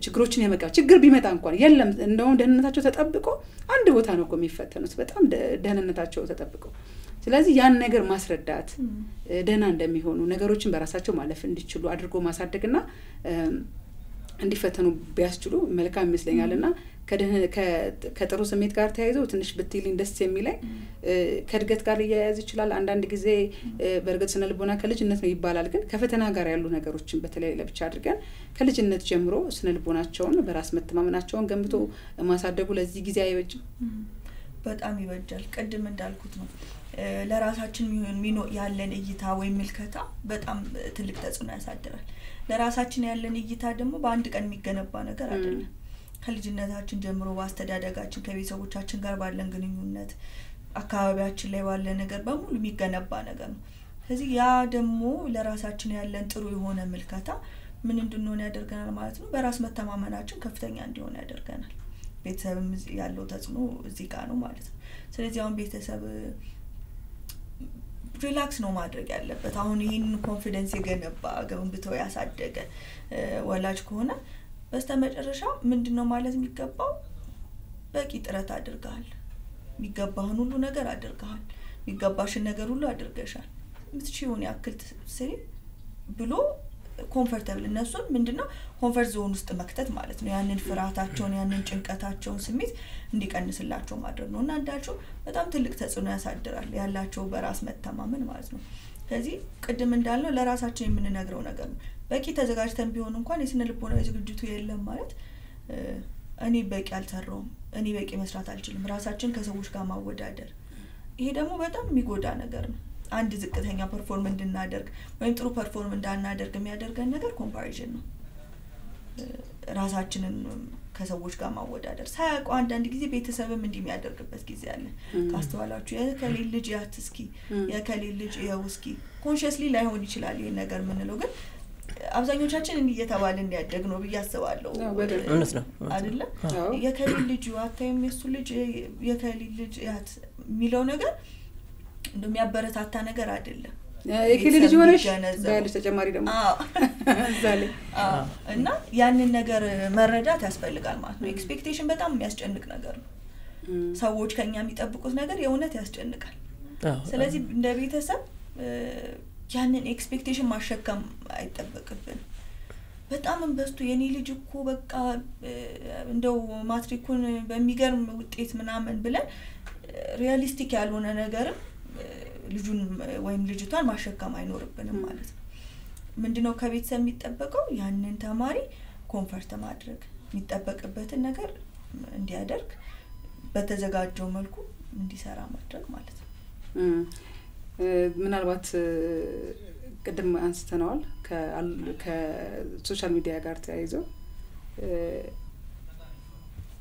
ችግሮችን ያመቃ ችግር ቢመጣ እንኳን የለም እንደውም ደህንነታቸው ተጠብቆ አንድ ቦታ ነው እኮ የሚፈተኑት በጣም ደህንነታቸው ተጠብቆ ስለዚህ ያን ነገር ማስረዳት ደህና እንደሚሆኑ ነገሮችን በራሳቸው ማለፍ እንዲችሉ አድርጎ ማሳደግና እንዲፈተኑ ቢያስችሉ መልካም ይመስለኛልና ከጥሩ ስሜት ጋር ተያይዘው ትንሽ ብትይልኝ ደስ የሚለኝ ከድገት ጋር ሊያያዝ ይችላል አንዳንድ ጊዜ በርግጥ ስነ ልቦና ከልጅነት ነው ይባላል ግን ከፈተና ጋር ያሉ ነገሮችን በተለይ ለብቻ አድርገን ከልጅነት ጀምሮ ስነ ልቦናቸውን በራስ መተማመናቸውን ገንብቶ ማሳደጉ ለዚህ ጊዜ አይበጅም በጣም ይበጃል ቀድም እንዳልኩት ነው ለራሳችን ሚኖ ያለን እይታ ወይ ምልከታ በጣም ትልቅ ተጽዕኖ ያሳድራል ለራሳችን ያለን እይታ ደግሞ በአንድ ቀን የሚገነባ ነገር አይደለም ከልጅነታችን ጀምሮ ባስተዳደጋችን ከቤተሰቦቻችን ጋር ባለን ግንኙነት አካባቢያችን ላይ ባለ ነገር በሙሉ የሚገነባ ነገር ነው ስለዚህ ያ ደግሞ ለራሳችን ያለን ጥሩ የሆነ ምልከታ ምን እንድንሆን ያደርገናል ማለት ነው በራስ መተማመናችን ከፍተኛ እንዲሆን ያደርገናል ቤተሰብም ያለው ተጽዕኖ እዚህ ጋር ነው ማለት ነው ስለዚህ አሁን ቤተሰብ ሪላክስ ነው ማድረግ ያለበት አሁን ይሄን ኮንፊደንስ የገነባ ገንብተው ያሳደገ ወላጅ ከሆነ በስተመጨረሻ ምንድነው ማለት የሚገባው በቂ ጥረት አድርጋል የሚገባህን ሁሉ ነገር አድርጋል የሚገባሽን ነገር ሁሉ አድርገሻል ምትችይውን ያክል ስሪ ብሎ ኮምፎርታብል እነሱን ምንድነው ኮምፎርት ዞን ውስጥ መክተት ማለት ነው ያንን ፍራታቸውን ያንን ጭንቀታቸውን ስሜት እንዲቀንስላቸው ማድረግ ነውና እንዳልኩ በጣም ትልቅ ተጽዕኖ ያሳድራል ያላቸው በራስ መተማመን ማለት ነው ስለዚህ ቅድም እንዳልነው ለራሳችን የምንነግረው ነገር ነው በቂ ተዘጋጅተን ቢሆን እንኳን የስነ ልቦና ዝግጅቱ የለም ማለት እኔ በቂ አልሰራውም እኔ በቂ መስራት አልችልም ራሳችን ከሰዎች ጋር ማወዳደር ይሄ ደግሞ በጣም የሚጎዳ ነገር ነው አንድ ዝቅተኛ ፐርፎርም እንድናደርግ ወይም ጥሩ ፐርፎርም እንዳናደርግ የሚያደርገን ነገር ኮምፓሪዥን ነው ራሳችንን ከሰዎች ጋር ማወዳደር ሳያውቁ አንዳንድ ጊዜ ቤተሰብም እንዲህ የሚያደርግበት ጊዜ አለ ካስተዋላችሁ የከሌል ልጅ ያት እስኪ የከሌል ልጅ ያው እስኪ ኮንሺየስሊ ላይሆን ይችላል ይሄ ነገር ምንለው ግን አብዛኞቻችን እንዲህ እየተባልን ያደግ ነው በያስባለሁ እውነት ነው አይደለ የከሌል ልጅ አታይም የሱ ልጅ የከሌል ልጅ ያት የሚለው ነገር እንደሚያበረታታ ነገር አይደለም የከሌል ልጅ ሆነሽ ጋር ተጨማሪ ደግሞ ዛለ እና ያንን ነገር መረዳት ያስፈልጋል ማለት ነው ኤክስፔክቴሽን በጣም የሚያስጨንቅ ነገር ነው ሰዎች ከኛ የሚጠብቁት ነገር የእውነት ያስጨንቃል ስለዚህ እንደ ቤተሰብ ያንን ኤክስፔክቴሽን ማሸከም አይጠበቅብን በጣም እንበስቱ የኔ ልጅ እኮ በቃ እንደው ማትሪኩን በሚገርም ውጤት ምናምን ብለን ሪያሊስቲክ ያልሆነ ነገር ልጁን ወይም ልጅቷን ማሸከም አይኖርብንም ማለት ነው ምንድነው ከቤተሰብ የሚጠበቀው ያንን ተማሪ ኮምፎርት ማድረግ የሚጠበቅበትን ነገር እንዲያደርግ በተዘጋጀው መልኩ እንዲሰራ ማድረግ ማለት ነው ምናልባት ቅድም አንስተናል ከሶሻል ሚዲያ ጋር ተያይዞ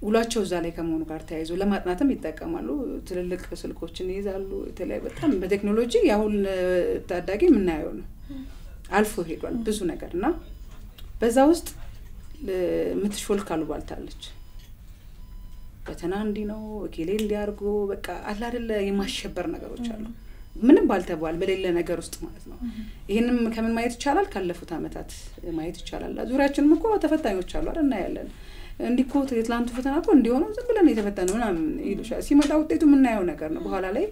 ውላቸው እዛ ላይ ከመሆኑ ጋር ተያይዞ ለማጥናትም ይጠቀማሉ ትልልቅ ስልኮችን ይዛሉ የተለያየ በጣም በቴክኖሎጂ ያሁን ታዳጊ ምናየው ነው አልፎ ሄዷል ብዙ ነገርና በዛ ውስጥ ምትሾልካሉ ባልታለች ፈተና እንዲ ነው እከሌ እንዲያርጉ በቃ አላ አይደለ የማሸበር ነገሮች አሉ ምንም ባልተባል በሌለ ነገር ውስጥ ማለት ነው ይሄንም ከምን ማየት ይቻላል ካለፉት አመታት ማየት ይቻላል ዙሪያችንም እኮ ተፈታኞች አሉ አይደልና ያለን እንዲኮ የትላንቱ ፈተና እኮ እንዲሆነው ዝም ብለን የተፈተነው ምናምን ይሉሻል ሲመጣ ውጤቱ የምናየው ነገር ነው በኋላ ላይ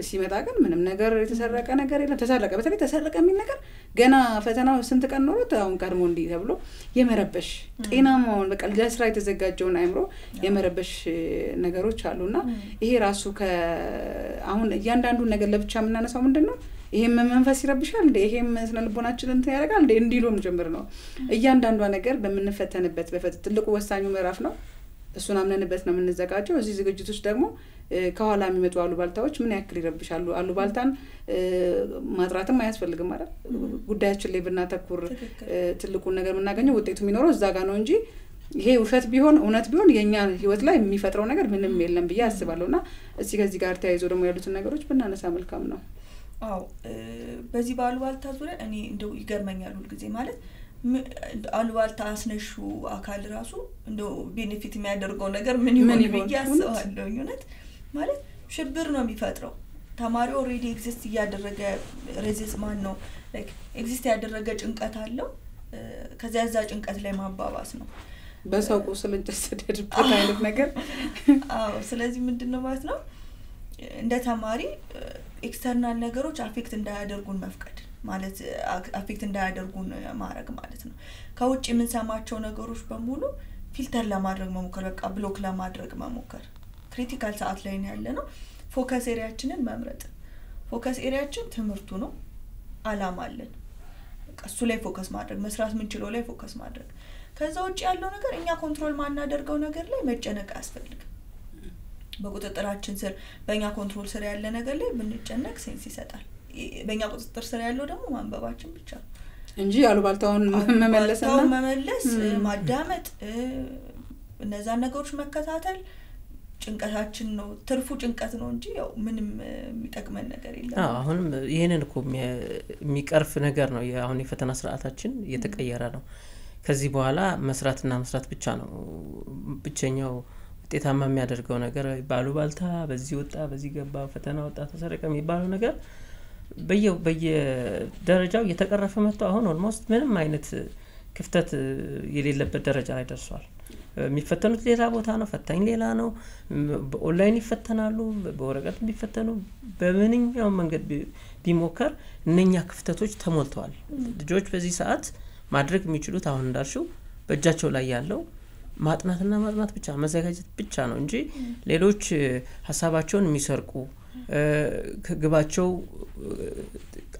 ሲመጣ ግን ምንም ነገር የተሰረቀ ነገር የለም ተሰረቀ በተለይ ተሰረቀ የሚል ነገር ገና ፈተናው ስንት ቀን ኖሮት አሁን ቀድሞ እንዲ ተብሎ የመረበሽ ጤናማውን በቃ ለስራ የተዘጋጀውን አይምሮ የመረበሽ ነገሮች አሉና ይሄ ራሱ አሁን እያንዳንዱ ነገር ለብቻ ምናነሳው ምንድነው ይሄም መንፈስ ይረብሻል እንዴ ይሄም ስነ ልቦናችን እንትን ያደርጋል እንዴ እንዲሉም ጀምር ነው እያንዳንዷ ነገር በመንፈተንበት ትልቁ ወሳኙ ምዕራፍ ነው እሱን አምነንበት ነው የምንዘጋጀው እዚህ ዝግጅቶች ደግሞ ከኋላ የሚመጡ አሉባልታዎች ምን ያክል ይረብሻሉ አሉባልታን ማጥራትም አያስፈልግም ማለት ጉዳያችን ላይ ብናተኩር ትልቁ ነገር የምናገኘው ውጤቱ የሚኖረው እዛ ጋር ነው እንጂ ይሄ ውሸት ቢሆን እውነት ቢሆን የኛ ህይወት ላይ የሚፈጥረው ነገር ምንም የለም ብዬ አስባለሁና እዚህ ከዚህ ጋር ተያይዞ ደግሞ ያሉትን ነገሮች ብናነሳ መልካም ነው አው በዚህ ባሉባልታ ዙሪያ እኔ እንደው ይገርመኛል ሁሉ ጊዜ ማለት አሉባልታ አስነሹ አካል ራሱ እንደው ቤኔፊት የሚያደርገው ነገር ምን ይሆን ይያስባለሁ እውነት ማለት ሽብር ነው የሚፈጥረው ተማሪው ኦሬዲ ኤግዚስት ያደረገ ሬዚስ ማን ነው ላይክ ኤግዚስት ያደረገ ጭንቀት አለው ከዛ ያዛ ጭንቀት ላይ ማባባስ ነው በሰው ቁስል እንጨሰደድበት አይነት ነገር አው ስለዚህ ምንድነው ማለት ነው እንደ ተማሪ ኤክስተርናል ነገሮች አፌክት እንዳያደርጉን መፍቀድ ማለት አፌክት እንዳያደርጉን ማድረግ ማለት ነው ከውጭ ምን ሰማቸው ነገሮች በሙሉ ፊልተር ለማድረግ መሞከር በቃ ብሎክ ለማድረግ መሞከር ክሪቲካል ሰዓት ላይ ነው ያለነው ፎከስ ኤሪያችንን መምረጥ ፎከስ ኤሪያችን ትምርቱ ነው አላማ አለን በቃ እሱ ላይ ፎከስ ማድረግ መስራት ምን ችሎ ላይ ፎከስ ማድረግ ከዛ ውጭ ያለው ነገር እኛ ኮንትሮል ማናደርገው ነገር ላይ መጨነቅ አያስፈልግም በቁጥጥራችን ስር በእኛ ኮንትሮል ስር ያለ ነገር ላይ ብንጨነቅ ሴንስ ይሰጣል በእኛ ቁጥጥር ስር ያለው ደግሞ ማንበባችን ብቻ እንጂ አሉባልታውን መመለስ ማዳመጥ እነዛ ነገሮች መከታተል ጭንቀታችን ነው ትርፉ ጭንቀት ነው እንጂ ያው ምንም የሚጠቅመን ነገር የለም አሁን ይሄንን እኮ የሚቀርፍ ነገር ነው አሁን የፈተና ስርዓታችን እየተቀየረ ነው ከዚህ በኋላ መስራት ብቻ ነው ብቸኛው ውጤታማ የሚያደርገው ነገር ባሉባልታ በዚህ ወጣ በዚህ ገባ ፈተና ወጣ ተሰረቀ የሚባለው ነገር በየደረጃው እየተቀረፈ መጥቶ አሁን ኦልሞስት ምንም አይነት ክፍተት የሌለበት ደረጃ ላይ ደርሷል የሚፈተኑት ሌላ ቦታ ነው ፈታኝ ሌላ ነው በኦንላይን ይፈተናሉ በወረቀት ቢፈተኑ በምንኛው መንገድ ቢሞከር እነኛ ክፍተቶች ተሞልተዋል ልጆች በዚህ ሰዓት ማድረግ የሚችሉት አሁን እንዳልሽው በእጃቸው ላይ ያለው ማጥናት ብቻ መዘጋጀት ብቻ ነው እንጂ ሌሎች ሐሳባቸውን የሚሰርቁ ከግባቸው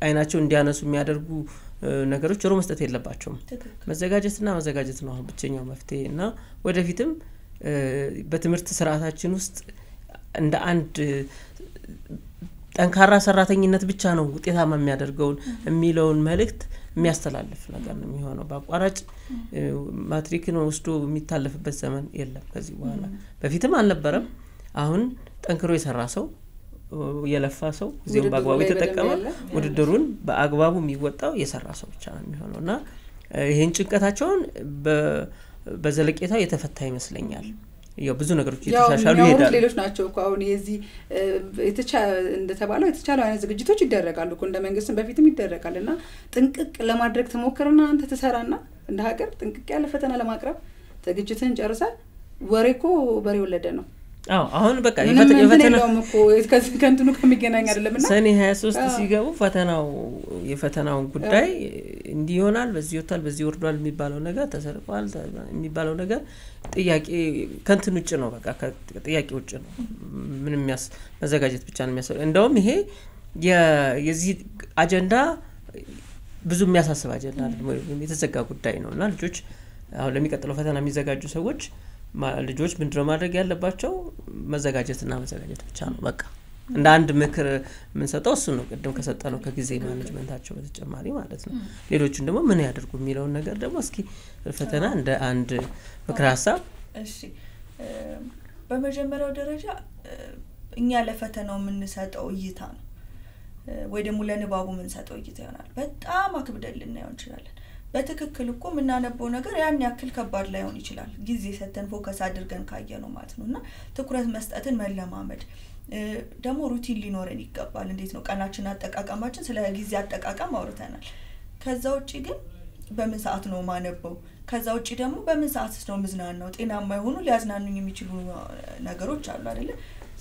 አይናቸው እንዲያነሱ የሚያደርጉ ነገሮች ጆሮ መስጠት የለባቸውም መዘጋጀት ነው አሁን ብቸኛው መፍትሄና ወደፊትም በትምህርት ስርዓታችን ውስጥ እንደ አንድ ጠንካራ ሰራተኝነት ብቻ ነው ውጤታማ የሚያደርገው የሚለውን መልእክት የሚያስተላልፍ ነገር ነው የሚሆነው በአቋራጭ ማትሪክን ወስዶ የሚታለፍበት ዘመን የለም ከዚህ በኋላ በፊትም አልነበረም አሁን ጠንክሮ የሰራ ሰው የለፋ ሰው ዚም በአግባቡ የተጠቀመ ውድድሩን በአግባቡ የሚወጣው የሰራ ሰው ብቻ ነው የሚሆነውና ይሄን ጭንቀታቸውን በዘለቄታው የተፈታ ይመስለኛል ያው ብዙ ነገሮች የተሻሻሉ ይሄዳሉ ሌሎች ናቸው እኮ አሁን የዚህ እንደተባለው የተቻለው አይነት ዝግጅቶች ይደረጋሉ እኮ እንደ መንግስትም በፊትም ይደረጋልና ጥንቅቅ ለማድረግ ተሞክረና አንተ ተሰራና እንደ ሀገር ጥንቅቅ ያለ ፈተና ለማቅረብ ዝግጅትን ጨርሳ ወሬኮ በሬ ወለደ ነው አሁን በቃ የፈተናው እኮ ከንቱኑ ከሚገናኝ አይደለምና ሰኔ 23 ሲገቡ የፈተናውን ጉዳይ እንዲሆናል በዚህ ወጣል በዚህ ወርዷል የሚባለው ነገር ተሰርቋል የሚባለው ነገር ጥያቄ ከንቱን ውጭ ነው በቃ ጥያቄ ውጭ ነው ምንም መዘጋጀት ብቻ ነው የሚያስፈልገው እንደውም ይሄ የዚህ አጀንዳ ብዙ የሚያሳስብ አጀንዳ አይደለም የተዘጋ ጉዳይ ነውና ልጆች አሁን ለሚቀጥለው ፈተና የሚዘጋጁ ሰዎች ልጆች ምንድነው ማድረግ ያለባቸው መዘጋጀት ብቻ ነው በቃ እንደ አንድ ምክር ምን ሰጠው እሱ ነው ቀደም ከሰጠነው ከጊዜ ማኔጅመንታቸው በተጨማሪ ማለት ነው ሌሎችን ደግሞ ምን ያደርጉ የሚለው ነገር ደግሞ እስኪ ፈተና እንደ አንድ ምክር ሐሳብ እሺ በመጀመሪያው ደረጃ እኛ ለፈተናው ምን ሰጠው እይታ ነው ወይ ደግሞ ለንባቡ ምን ሰጠው እይታ ይሆናል በጣም አክብደን ልናየው እንችላለን በትክክል እኮ ምናነበው ነገር ያን ያክል ከባድ ላይሆን ይችላል ጊዜ ሰተን ፎከስ አድርገን ካየነው ማለት ነውና ትኩረት መስጠትን መለማመድ ደግሞ ሩቲን ሊኖረን ይገባል እንዴት ነው ቀናችን አጠቃቀማችን ስለ ጊዜ አጠቃቀም አውርተናል ከዛው እጪ ግን በምን ሰዓት ነው ማነበው ከዛ ውጪ ደግሞ በምን ሰዓት ነው ምዝናናው ጤናማ የሆኑ ሊያዝናኑኝ የሚችሉ ነገሮች አሉ አይደለ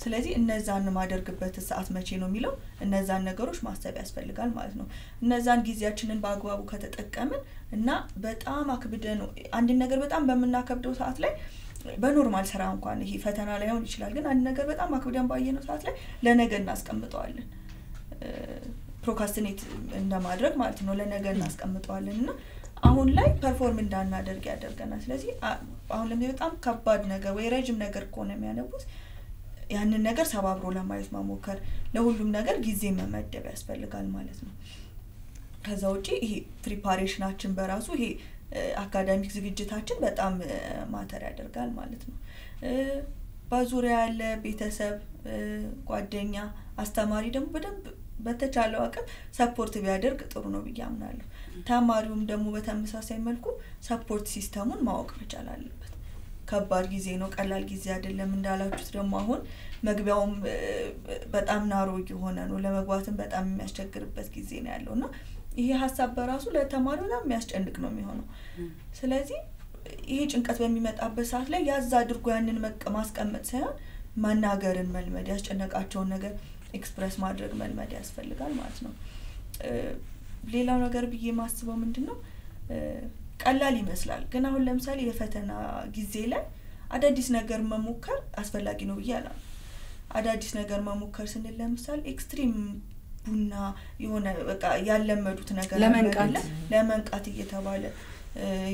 ስለዚህ እነዛን ማደርግበት ሰዓት መቼ ነው የሚለው እነዛን ነገሮች ማሰብ ያስፈልጋል ማለት ነው እነዛን ጊዜያችንን በአግባቡ ከተጠቀምን እና በጣም አክብደን አንድ ነገር በጣም በመናከብደው ሰዓት ላይ በኖርማል ስራ እንኳን ይሄ ፈተና ላይ ሆን ይችላል ግን አንድ ነገር በጣም አክብደን ባየነው ሰዓት ላይ ለነገ እናስቀምጠዋለን ፕሮካስቲኔት እንደማድረግ ማለት ነው ለነገ እናስቀምጠዋለንና አሁን ላይ ፐርፎርም እንዳናደርግ ያደርገናል ስለዚህ አሁን ለምን በጣም ከባድ ነገር ወይ ረጅም ነገር ቆነ የሚያነቡት ያንን ነገር ሰባብሮ ለማየት ማሞከር ለሁሉም ነገር ጊዜ መመደብ ያስፈልጋል ማለት ነው ከዛ ውጪ ይሄ ፕሪፓሬሽናችን በራሱ ይሄ አካዳሚክ ዝግጅታችን በጣም ማተር ያደርጋል ማለት ነው ባዙሪያ ያለ ቤተሰብ ጓደኛ አስተማሪ ደግሞ በደንብ በተቻለው አቅም ሰፖርት ቢያደርግ ጥሩ ነው ብያምናለሁ ተማሪውም ደግሞ በተመሳሳይ መልኩ ሰፖርት ሲስተሙን ማወቅ መቻል አለበት ከባድ ጊዜ ነው ቀላል ጊዜ አይደለም እንዳላችሁት ደግሞ አሁን መግቢያውም በጣም ናሮ እየሆነ ነው ለመግባትም በጣም የሚያስቸግርበት ጊዜ ነው ያለውና ይሄ ሐሳብ በራሱ ለተማሪው በጣም የሚያስጨንቅ ነው የሚሆነው ስለዚህ ይሄ ጭንቀት በሚመጣበት ሰዓት ላይ ያዛ አድርጎ ያንን ማስቀመጥ ሳይሆን ማናገርን መልመድ ያስጨነቃቸውን ነገር ኤክስፕረስ ማድረግ መልመድ ያስፈልጋል ማለት ነው ሌላው ነገር ብዬ ማስበው ምንድነው ቀላል ይመስላል ግን አሁን ለምሳሌ የፈተና ጊዜ ላይ አዳዲስ ነገር መሞከር አስፈላጊ ነው ብያለሁ አዳዲስ ነገር መሞከር ስንል ለምሳሌ ኤክስትሪም ቡና የሆነ በቃ ያለመዱት ነገር ለመንቃት እየተባለ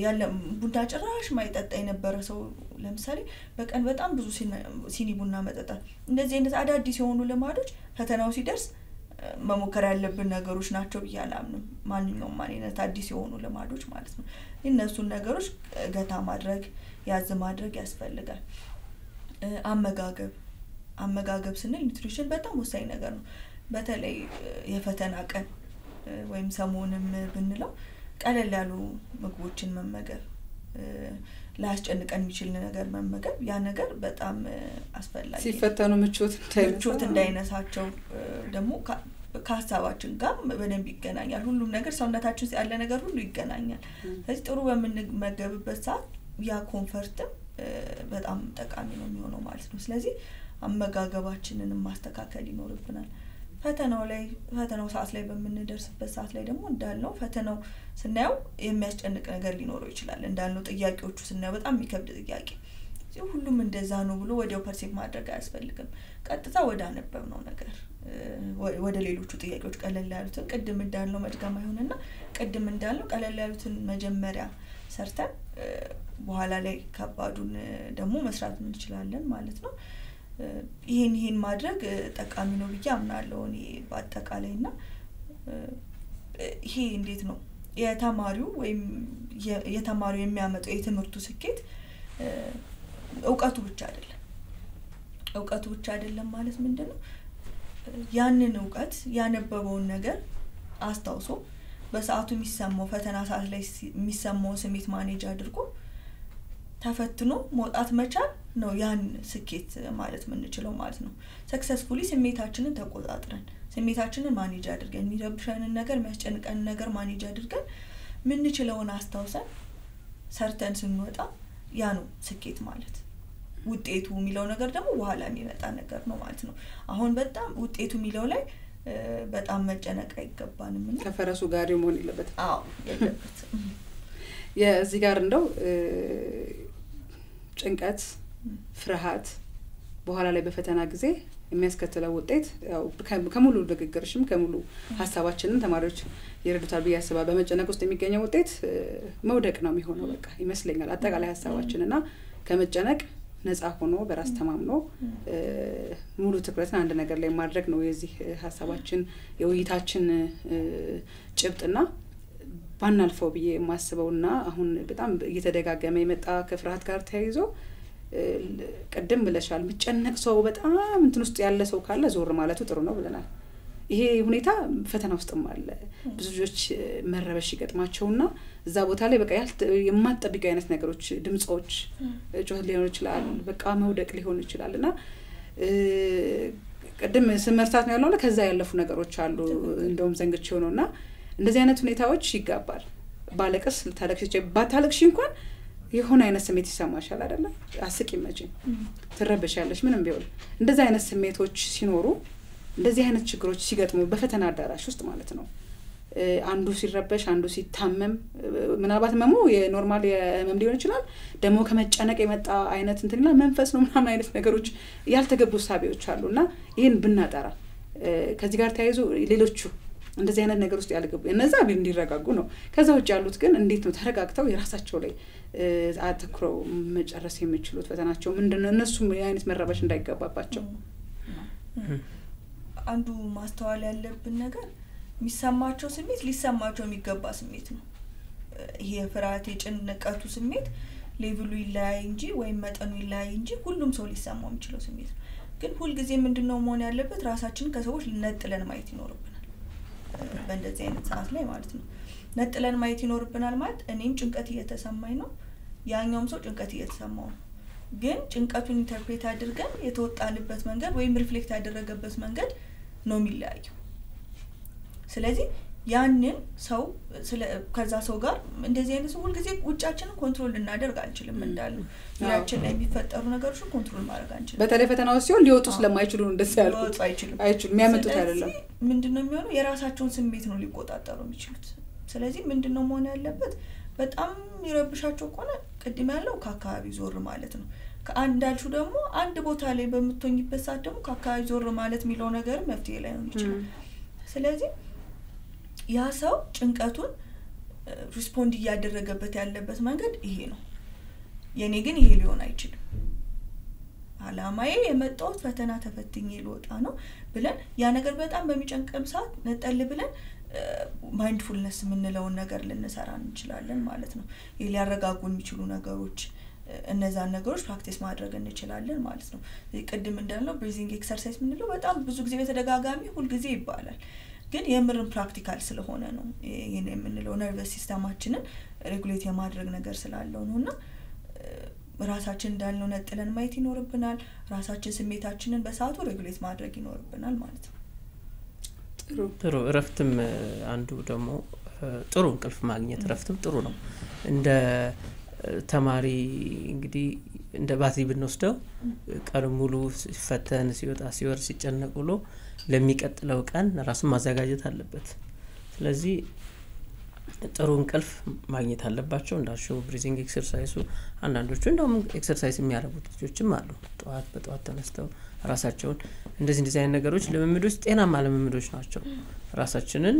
ያለ ቡና ጭራሽ ማይጠጣ የነበረ ሰው ለምሳሌ በቀን በጣም ብዙ ሲኒ ቡና መጠጣት እንደዚህ አይነት አዳዲስ የሆኑ ልማዶች ፈተናው ሲደርስ መሞከር ያለብን ነገሮች ናቸው ብያለሁ ማንኛውም ማለት አዲስ የሆኑ ልማዶች ማለት ነው እነሱን ነገሮች ገታ ማድረግ ያዝ ማድረግ ያስፈልጋል አመጋገብ ስንል ኒውትሪሽን በጣም ወሳኝ ነገር ነው በተለይ የፈተና ቀን ወይም ሰሞንም ብንለው ቀለል ያሉ ምግቦችን መመገብ ላስጨንቀን የሚችል ነገር መመገብ ያ ነገር በጣም አስፈላጊ ሲፈተኑ ምቾት እንዳይነሳቸው ደግሞ ከሐሳባችን ጋር በደንብ ይገናኛል ሁሉም ነገር ሰውነታችን ያለ ነገር ሁሉ ይገናኛል ስለዚህ ጥሩ በመመገብበት ሰዓት ያ ኮምፎርት በጣም ጠቃሚ ነው የሚሆነው ማለት ነው ስለዚህ አመጋገባችንን ማስተካከል ይኖርብናል ፈተናው ሰዓት ላይ በመንደርስበት ሰዓት ላይ ደግሞ እንዳልነው ፈተናው ስናየው የሚያስጨንቅ ነገር ሊኖረው ይችላል እንዳልነው ጥያቄዎቹ ስናየው በጣም የሚከብድ ጥያቄ ሁሉም እንደዛ ነው ብሎ ወዲያው ፐርሲቭ ማድረግ አያስፈልግም ቀጥታ ወደ አነበብነው ነገር ወደ ሌሎቹ ጥያቄዎች ቀለል ያሉትን ቅድም እንዳልነው መድገም አይሆንና ቅድም እንዳልነው ቀለል ያሉትን መጀመሪያ ሰርተን በኋላ ላይ ከባዱን ደግሞ መስራት እንችላለን ማለት ነው ይሄን ማድረግ ጠቃሚ ነው ብዬ አምናለሁ እኔ በአጠቃላይና ይሄ እንዴት ነው የተማሪው ወይም የተማሪው የሚያመጣው የትምህርቱ ስኬት እውቀቱ ብቻ አይደለም ማለት ምንድነው ያንን እውቀት ያነበበውን ነገር አስታውሶ በሰዓቱ የሚሰማው ፈተና ሰዓት ላይ የሚሰማው ስሜት ማኔጅ አድርጎ ተፈትኖ መውጣት መቻል ነው ያን ስኬት ማለት ምንችለው ማለት ነው ሰክሰስፉሊ ስሜታችንን ተቆጣጥረን ስሜታችንን ማኔጅ አድርገን የሚረብሸንን ነገር የሚያስጨንቀንን ነገር ማኔጅ አድርገን ምንችለውን አስታውሰን ሰርተን ስንወጣ ያ ነው ስኬት ማለት ውጤቱ የሚለው ነገር ደግሞ በኋላ የሚመጣ ነገር ነው ማለት ነው አሁን በጣም ውጤቱ የሚለው ላይ በጣም መጨነቅ አይገባንም እና ከፈረሱ ጋር መሆን የለበት የለበት የዚህ ጋር እንደው ጭንቀት ፍርሃት በኋላ ላይ በፈተና ጊዜ የሚያስከትለው ውጤት ያው ከሙሉ ንግግርሽም ከሙሉ ሐሳባችንን ተማሪዎች ይረዱታል በያስባ በመጨነቅ ውስጥ የሚገኘው ውጤት መውደቅ ነው የሚሆነው በቃ ይመስለኛል አጠቃላይ ሐሳባችንና ከመጨነቅ ነፃ ሆኖ በራስ ተማምኖ ሙሉ ትኩረትን አንድ ነገር ላይ ማድረግ ነው የዚህ ሐሳባችን የውይይታችን ጭብጥና ባናልፈው ብዬ ማስበውና አሁን በጣም እየተደጋገመ የመጣ ከፍርሃት ጋር ተያይዞ ቀደም ብለሻል መጨነቅ ሰው በጣም እንትን ውስጥ ያለ ሰው ካለ ዞር ማለቱ ጥሩ ነው ብለናል ይሄ ሁኔታ ፈተና ውስጥም አለ ብዙ ልጆች መረበሽ ይገጥማቸውና እዛ ቦታ ላይ በቃ የማትጠብቂ አይነት ነገሮች ድምጾች ጮህ ሊሆን ይችላል በቃ መውደቅ ሊሆን ይችላልና ቀደም ስመርታት ነው ያለው ከዛ ያለፉ ነገሮች አሉ እንደውም ዘንግቼው ነውና እንደዚህ አይነት ሁኔታዎች ይጋባል ባለቅስ ልታለቅሽ ባታለቅሽ እንኳን የሆነ አይነት ስሜት ይሰማሻል አይደለ አስቂ መጪ ትረበሻለሽ ምንም ቢሆን እንደዛ አይነት ስሜቶች ሲኖሩ እንደዚህ አይነት ችግሮች ሲገጥሙ በፈተና አዳራሽ ውስጥ ማለት ነው አንዱ ሲረበሽ አንዱ ሲታመም ምናልባት መሙ የኖርማል የህመም ሊሆን ይችላል ደግሞ ከመጨነቅ የመጣ አይነት እንትንና መንፈስ ነው ምናምን አይነት ነገሮች ያልተገቡ ሳቢዎች አሉና ይሄን ብናጠራ ከዚህ ጋር ተያይዞ ሌሎቹ እንደዚህ አይነት ነገር ውስጥ ያልገቡ እነዛ እንዲረጋጉ ነው ከዛ ውጭ ያሉት ግን እንዴት ነው ተረጋግተው የራሳቸው ላይ አተኩረው መጨረስ የሚችሉት ፈተናቸው ምንድነው እነሱም አይነት መረበሽ እንዳይገባባቸው አንዱ ማስተዋል ያለብን ነገር የሚሰማቸው ስሜት ሊሰማቸው የሚገባ ስሜት ነው ይሄ ፍርሃት የጭንቀቱ ስሜት ሌቭሉ ይለያይ እንጂ ወይም መጠኑ ይለያይ እንጂ ሁሉም ሰው ሊሰማው የሚችለው ስሜት ነው ግን ሁሉ ጊዜ ምንድነው መሆን ያለበት ራሳችንን ከሰዎች ልነጥለን ማየት ይኖርብናል በእንደዚህ አይነት ሰዓት ላይ ማለት ነው ነጥለን ማየት ይኖርብናል ማለት እኔም ጭንቀት እየተሰማኝ ነው ያኛውም ሰው ጭንቀት እየተሰማው ነው ግን ጭንቀቱን ኢንተርፕሬት አድርገን የተወጣንበት መንገድ ወይም ሪፍሌክት ያደረገበት መንገድ ነው የሚለያየው ስለዚህ ያንን ሰው ከዛ ሰው ጋር እንደዚህ አይነት ሰው ሁሉ ጊዜ ውጫችንን ኮንትሮል ልናደርግ አንችልም እንዳለው ያችን ላይ የሚፈጠሩ ነገሮችን ኮንትሮል ማድረግ አንችልም በተለይ ፈተናው ሲሆን ሊወጡ ስለማይችሉ እንደዛ ያልኩት አይችልም የሚያመጡት አይደለም ምንድነው የሚሆነው የራሳቸውን ስሜት ነው ሊቆጣጠሩ የሚችሉት ስለዚህ ምንድነው መሆን ያለበት በጣም ይረብሻቸው ከሆነ ቅድም ያለው ከአካባቢ ዞር ማለት ነው ከአንዳልሹ ደግሞ አንድ ቦታ ላይ በመጥቶኝበት ሰዓት ደግሞ ከአካባቢ ዞር ማለት የሚለው ነገር መፍትሄ ላይ ነው ይችላል ስለዚህ ያ ሰው ጭንቀቱን ሪስፖንድ ያደረገበት ያለበት መንገድ ይሄ ነው የኔ ግን ይሄ ሊሆን አይችልም አላማዬ የመጣው ፈተና ተፈትኜ ልወጣ ነው ብለን ያ ነገር በጣም በሚጨንቀም ሰዓት ነጠል ብለን ማይንድፉልነስ ምንለው ነገር ልንሰራ እንችላለን ማለት ነው ሊያረጋጉን የሚችሉ ነገሮች እነዛን ነገሮች ፕራክቲስ ማድረግ እንችላለን ማለት ነው ቅድም እንዳልነው ብሪዚንግ ኤክሰርሳይዝ ምንለው በጣም ብዙ ጊዜ በተደጋጋሚ ሁሉ ጊዜ ይባላል ግን የምርን ፕራክቲካል ስለሆነ ነው ይሄን የምንለው ነርቨስ ሲስተማችንን ሬጉሌት የማድረግ ነገር ስላለው ነውና ራሳችን እንዳልነው ነጥለን ማየት ይኖርብናል ራሳችን ስሜታችንን በሰዓቱ ሬጉሌት ማድረግ ይኖርብናል ማለት ነው ጥሩ እረፍትም አንዱ ደግሞ ጥሩ እንቅልፍ ማግኘት እረፍትም ጥሩ ነው እንደ ተማሪ እንግዲህ እንደ ባትሪ ብንወስደው ቀን ሙሉ ሲፈተን ሲወጣ ሲወር ሲጨነቅ ብሎ ለሚቀጥለው ቀን ራሱን ማዘጋጀት አለበት ስለዚህ ጥሩ እንቅልፍ ማግኘት አለባቸው እንዳልሽው ብሪዚንግ ኤክሰርሳይሱ አንዳንዶቹ እንደውም ኤክሰርሳይዝ የሚያደርጉት ልጆችም አሉ በጠዋት ተነስተው ራሳቸውን እንደዚህ አይነት ነገሮች ልምምዶች ጤናማ ልምምዶች ናቸው ራሳችንን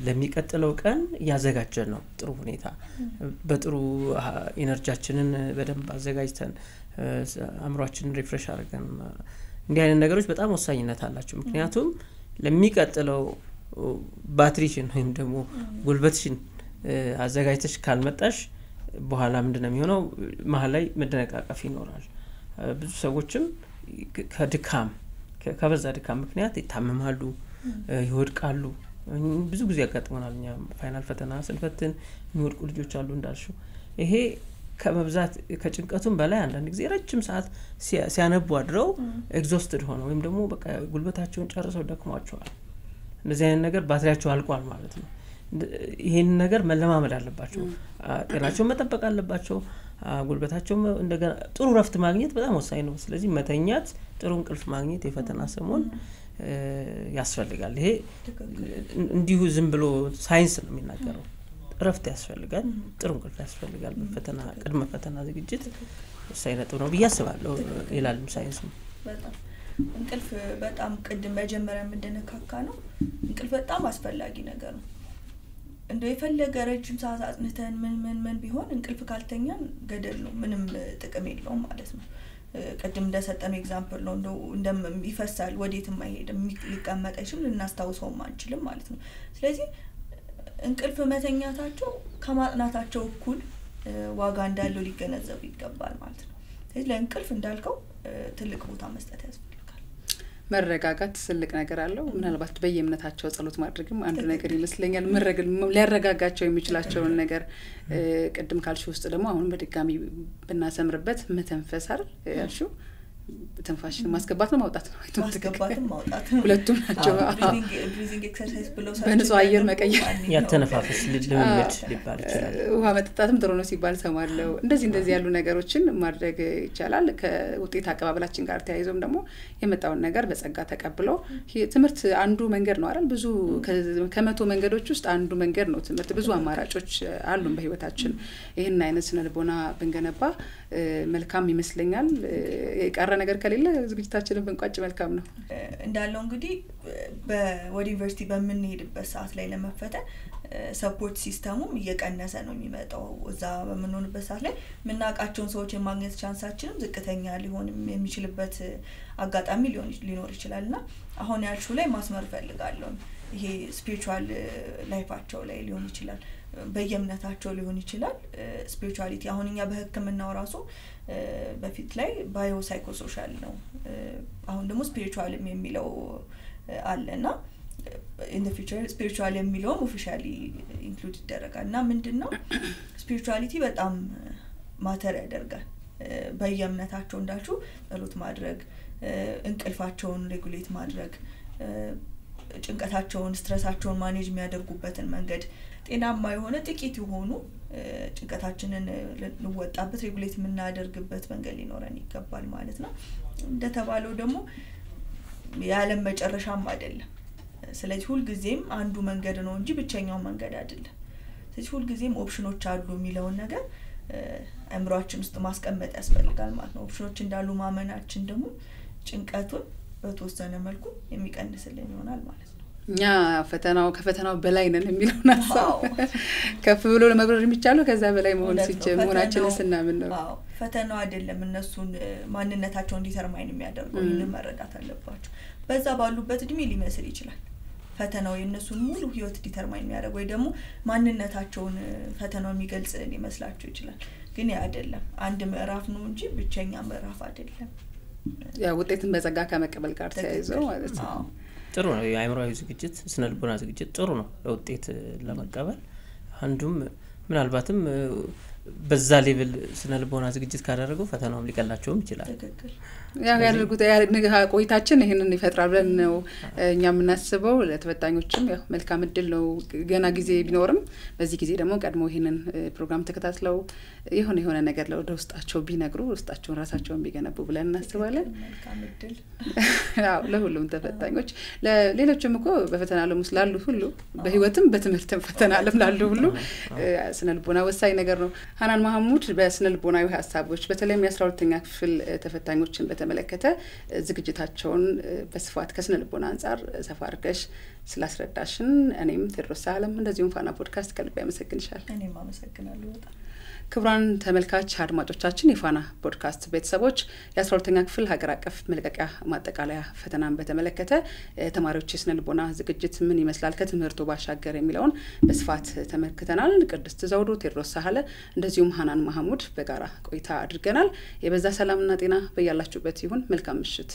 ለሚቀጥለው ቀን ያዘጋጀን ነው ጥሩ ሁኔታ በጥሩ ኢነርጂያችንን በደንብ አዘጋጅተን አምሮአችንን ሪፍሬሽ አድርገን እንዲህ አይነት ነገሮች በጣም ወሳኝነት አላቸው ምክንያቱም ለሚቀጥለው ባትሪሽን ወይም ደግሞ ጉልበትሽን አዘጋጅተሽ ካልመጣሽ በኋላ ምንድነው የሚሆነው መሀል ላይ መደነቃቀፍ ይኖራል ብዙ ሰዎችም ከድካም ከበዛ ድካም ምክንያት ይታመማሉ ይወድቃሉ ብዙ ጊዜ ያጋጥመናል እኛ ፋይናል ፈተና ስንፈትን የሚወድቁ ልጆች አሉ እንዳልሽው ይሄ ከመብዛት ከጭንቀቱም በላይ አንዳንድ ጊዜ ረጅም ሰዓት ሲያነቡ አድረው ኤግዞስትድ ሆነው ወይም ደግሞ በቃ ጉልበታቸውን ጨርሰው ደክሟቸዋል እንደዚህ አይነት ነገር ባትሪያቸው አልቋል ማለት ነው ይሄን ነገር መለማመድ አለባቸው ጤናቸውን መጠበቅ አለባቸው ጉልበታቸው እንደገና ጥሩ ረፍት ማግኘት በጣም ወሳኝ ነው ስለዚህ መተኛት ጥሩ እንቅልፍ ማግኘት የፈተና ሰሞን ያስፈልጋል ይሄ እንዲሁ ዝም ብሎ ሳይንስ ነው የሚናገረው ረፍት ያስፈልጋል ጥሩ እንቅልፍ ያስፈልጋል በፈተና ቅድመ ፈተና ዝግጅት ሳይነጡ ነው በያስባለው ይላል ሳይንሱ በጣም እንቅልፍ በጣም ቅድም መጀመሪያ እንደነካካ ነው እንቅልፍ በጣም አስፈላጊ ነገር ነው እንደው የፈለገ ረጅም ሰዓት አጥንተን ምን ቢሆን እንቅልፍ ካልተኛን ገደል ነው ምንም ጥቅም የለውም ማለት ነው ቅድም እንደሰጠነው ኤግዛምፕል ነው እንደም ይፈሳል ወዴትም አይሄድም ሊቀመጥ አይችልም ልናስታውሰው አንችልም ማለት ነው ስለዚህ እንቅልፍ መተኛታቸው ከማጥናታቸው እኩል ዋጋ እንዳለው ሊገነዘቡ ይገባል ማለት ነው ስለዚህ ለእንቅልፍ እንዳልከው ትልቅ ቦታ መስጠት ያስፈልጋል መረጋጋት ትልቅ ነገር አለው ምናልባት በየእምነታቸው ጸሎት ማድረግም አንድ ነገር ይመስለኛል ሊያረጋጋቸው የሚችላቸውን ነገር ቅድም ካልሽ ውስጥ ደግሞ አሁን በድጋሚ ብናሰምርበት መተንፈስ አይደል ያልሽው ትንፋሽን ማስገባት ነው ማውጣት ነው ማስገባትም ማውጣት ሁለቱም ናቸው ብሪዚንግ ኤክሰርሳይዝ ብለው በንጹህ አየር መቀየር ያተነፋፈስ ልምምድ ሊባል ይችላል ውሃ መጠጣትም ጥሩ ነው ሲባል ሰማለው እንደዚህ ያሉ ነገሮችን ማድረግ ይቻላል ከውጤት አቀባበላችን ጋር ተያይዞም ደግሞ የመጣውን ነገር በጸጋ ተቀብሎ ትምህርት አንዱ መንገድ ነው አይደል ብዙ ከመቶ መንገዶች ውስጥ አንዱ መንገድ ነው ትምህርት ብዙ አማራጮች አሉን በህይወታችን ይሄን አይነት ስነልቦና ብንገነባ መልካም ይመስለኛል የቀረ ነገር ከሌለ ዝግጅታችንን ብንቋጭ መልካም ነው እንዳለው እንግዲህ በወዲ ዩኒቨርሲቲ በመንሄድበት ሰዓት ላይ ለመፈተን ሰፖርት ሲስተሙም እየቀነሰ ነው የሚመጣው እዛ በመኖርበት ሰዓት ላይ ምናቃቸውን ሰዎች የማግኘት ቻንሳችንም ዝቅተኛ ሊሆን የሚችልበት አጋጣሚ ሊኖር ይችላልና አሁን ያልሹ ላይ ማስመር ፈልጋለሁ ይሄ ስፒሪቹዋል ላይፋቸው ላይ ሊሆን ይችላል በየምነታቸው ሊሆን ይችላል ስፒሪቹዋሊቲ አሁንኛ በህክምናው ራሱ በፊት ላይ ባዮ ሳይኮሶሻል ነው አሁን ደግሞ ስፒሪቹዋል የሚለው አለና in the future spiritual የሚለው ኦፊሻሊ ኢንክሉድ ይደረጋልና ምንድነው ስፒሪቹዋሊቲ በጣም ማተር ያደርጋል በየምነታቸው እንዳልኩ ጸሎት ማድረግ እንቅልፋቸውን ሬጉሌት ማድረግ ጭንቀታቸውን ስትረሳቸውን ማኔጅ የሚያደርጉበትን መንገድ ጤናማ የሆነ ጥቂት የሆኑ ጭንቀታችንን ልንወጣበት ሬጉሌት የምናደርግበት መንገድ ሊኖረን ይገባል ማለት ነው እንደተባለው ደግሞ ያለም መጨረሻም አይደለም ስለዚህ ሁሉ ጊዜም አንዱ መንገድ ነው እንጂ ብቸኛው መንገድ አይደለም ስለዚህ ሁሉ ጊዜም ኦፕሽኖች አሉ የሚለው ነገር አእምሮአችን ውስጥ ማስቀመጥ ያስፈልጋል ማለት ነው ኦፕሽኖች እንዳሉ ማመናችን ደግሞ ጭንቀቱን በተወሰነ መልኩ የሚቀንስልን ይሆናል ማለት ነው እኛ ከፈተናው በላይ ነን የሚለው ናሳው ከፍ ብሎ ለመብረር የሚቻለው ከዛ በላይ መሆናችንን ስናምን ነው አዎ ፈተናው አይደለም እነሱን ማንነታቸውን ዲተርማይን የሚያደርገው ይህንን መረዳት አለባቸው በዛ ባሉበት እድሜ ሊመስል ይችላል ፈተናው የነሱን ሙሉ ህይወት ዲተርማይን የሚያደርግ ወይ ደግሞ ማንነታቸውን ፈተናው የሚገልጽ ሊመስላቸው ይችላል ግን ያ አይደለም አንድ ምዕራፍ ነው እንጂ ብቸኛ ምዕራፍ አይደለም ያ ውጤትን በጸጋ ከመቀበል ጋር ተያይዞ ማለት ነው ጥሩ ነው የአእምሮአዊ ዝግጅት ስነልቦና ዝግጅት ጥሩ ነው ለውጤት ለመቀበል አንዱም ምናልባትም በዛ ሌቭል ስነልቦና ዝግጅት ካደረገው ፈተናውም ሊቀላቸውም ይችላል ያው ያደርጉት ቆይታችን ይሄንን ይፈጥራል ብለን ነው እኛም እናስበው ለተፈታኞችም ያው መልካም እድል ነው ገና ጊዜ ቢኖርም በዚህ ጊዜ ደግሞ ቀድሞ ይሄንን ፕሮግራም ተከታትለው የሆነ ነገር ለውስጣቸው ቢነግሩ ውስጣቸውን ራሳቸውን ቢገነቡ ብለን እናስባለን መልካም እድል ያው ለሁሉም ተፈታኞች ለሌሎችም እኮ በፈተና ዓለም ውስጥ ላሉ ሁሉ በህይወትም በትምህርትም ፈተና ዓለም ላሉ ሁሉ ስነልቦና ወሳኝ ነገር ነው ሀናን መሐሙድ በስነልቦናዊ ሐሳቦች በተለይም የ12ኛ ክፍል ተፈታኞችን በተመለከተ ዝግጅታቸውን በስፋት ከስነልቦና አንፃር ሰፋ አድርገሽ ስላስረዳሽን እኔም ቴድሮስ አለም እንደዚሁም ፋና ፖድካስት ከልብ ያመሰግንሻል እኔም አመሰግናለሁ በጣም ክብራን ተመልካች አድማጮቻችን የፋና ፖድካስት ቤተሰቦች የ12ኛ ክፍል ሀገር አቀፍ መልቀቂያ ማጠቃለያ ፈተናን በተመለከተ ተማሪዎች የስነልቦና ዝግጅት ምን ይመስላል ከትምህርቱ ባሻገር የሚለውን በስፋት ተመልክተናል ቅድስት ዘውዱ ቴድሮስ ሳህለ እንደዚሁም ሀናን መሐሙድ በጋራ ቆይታ አድርገናል የበዛ ሰላምና ጤና በያላችሁበት ይሁን መልካም ምሽት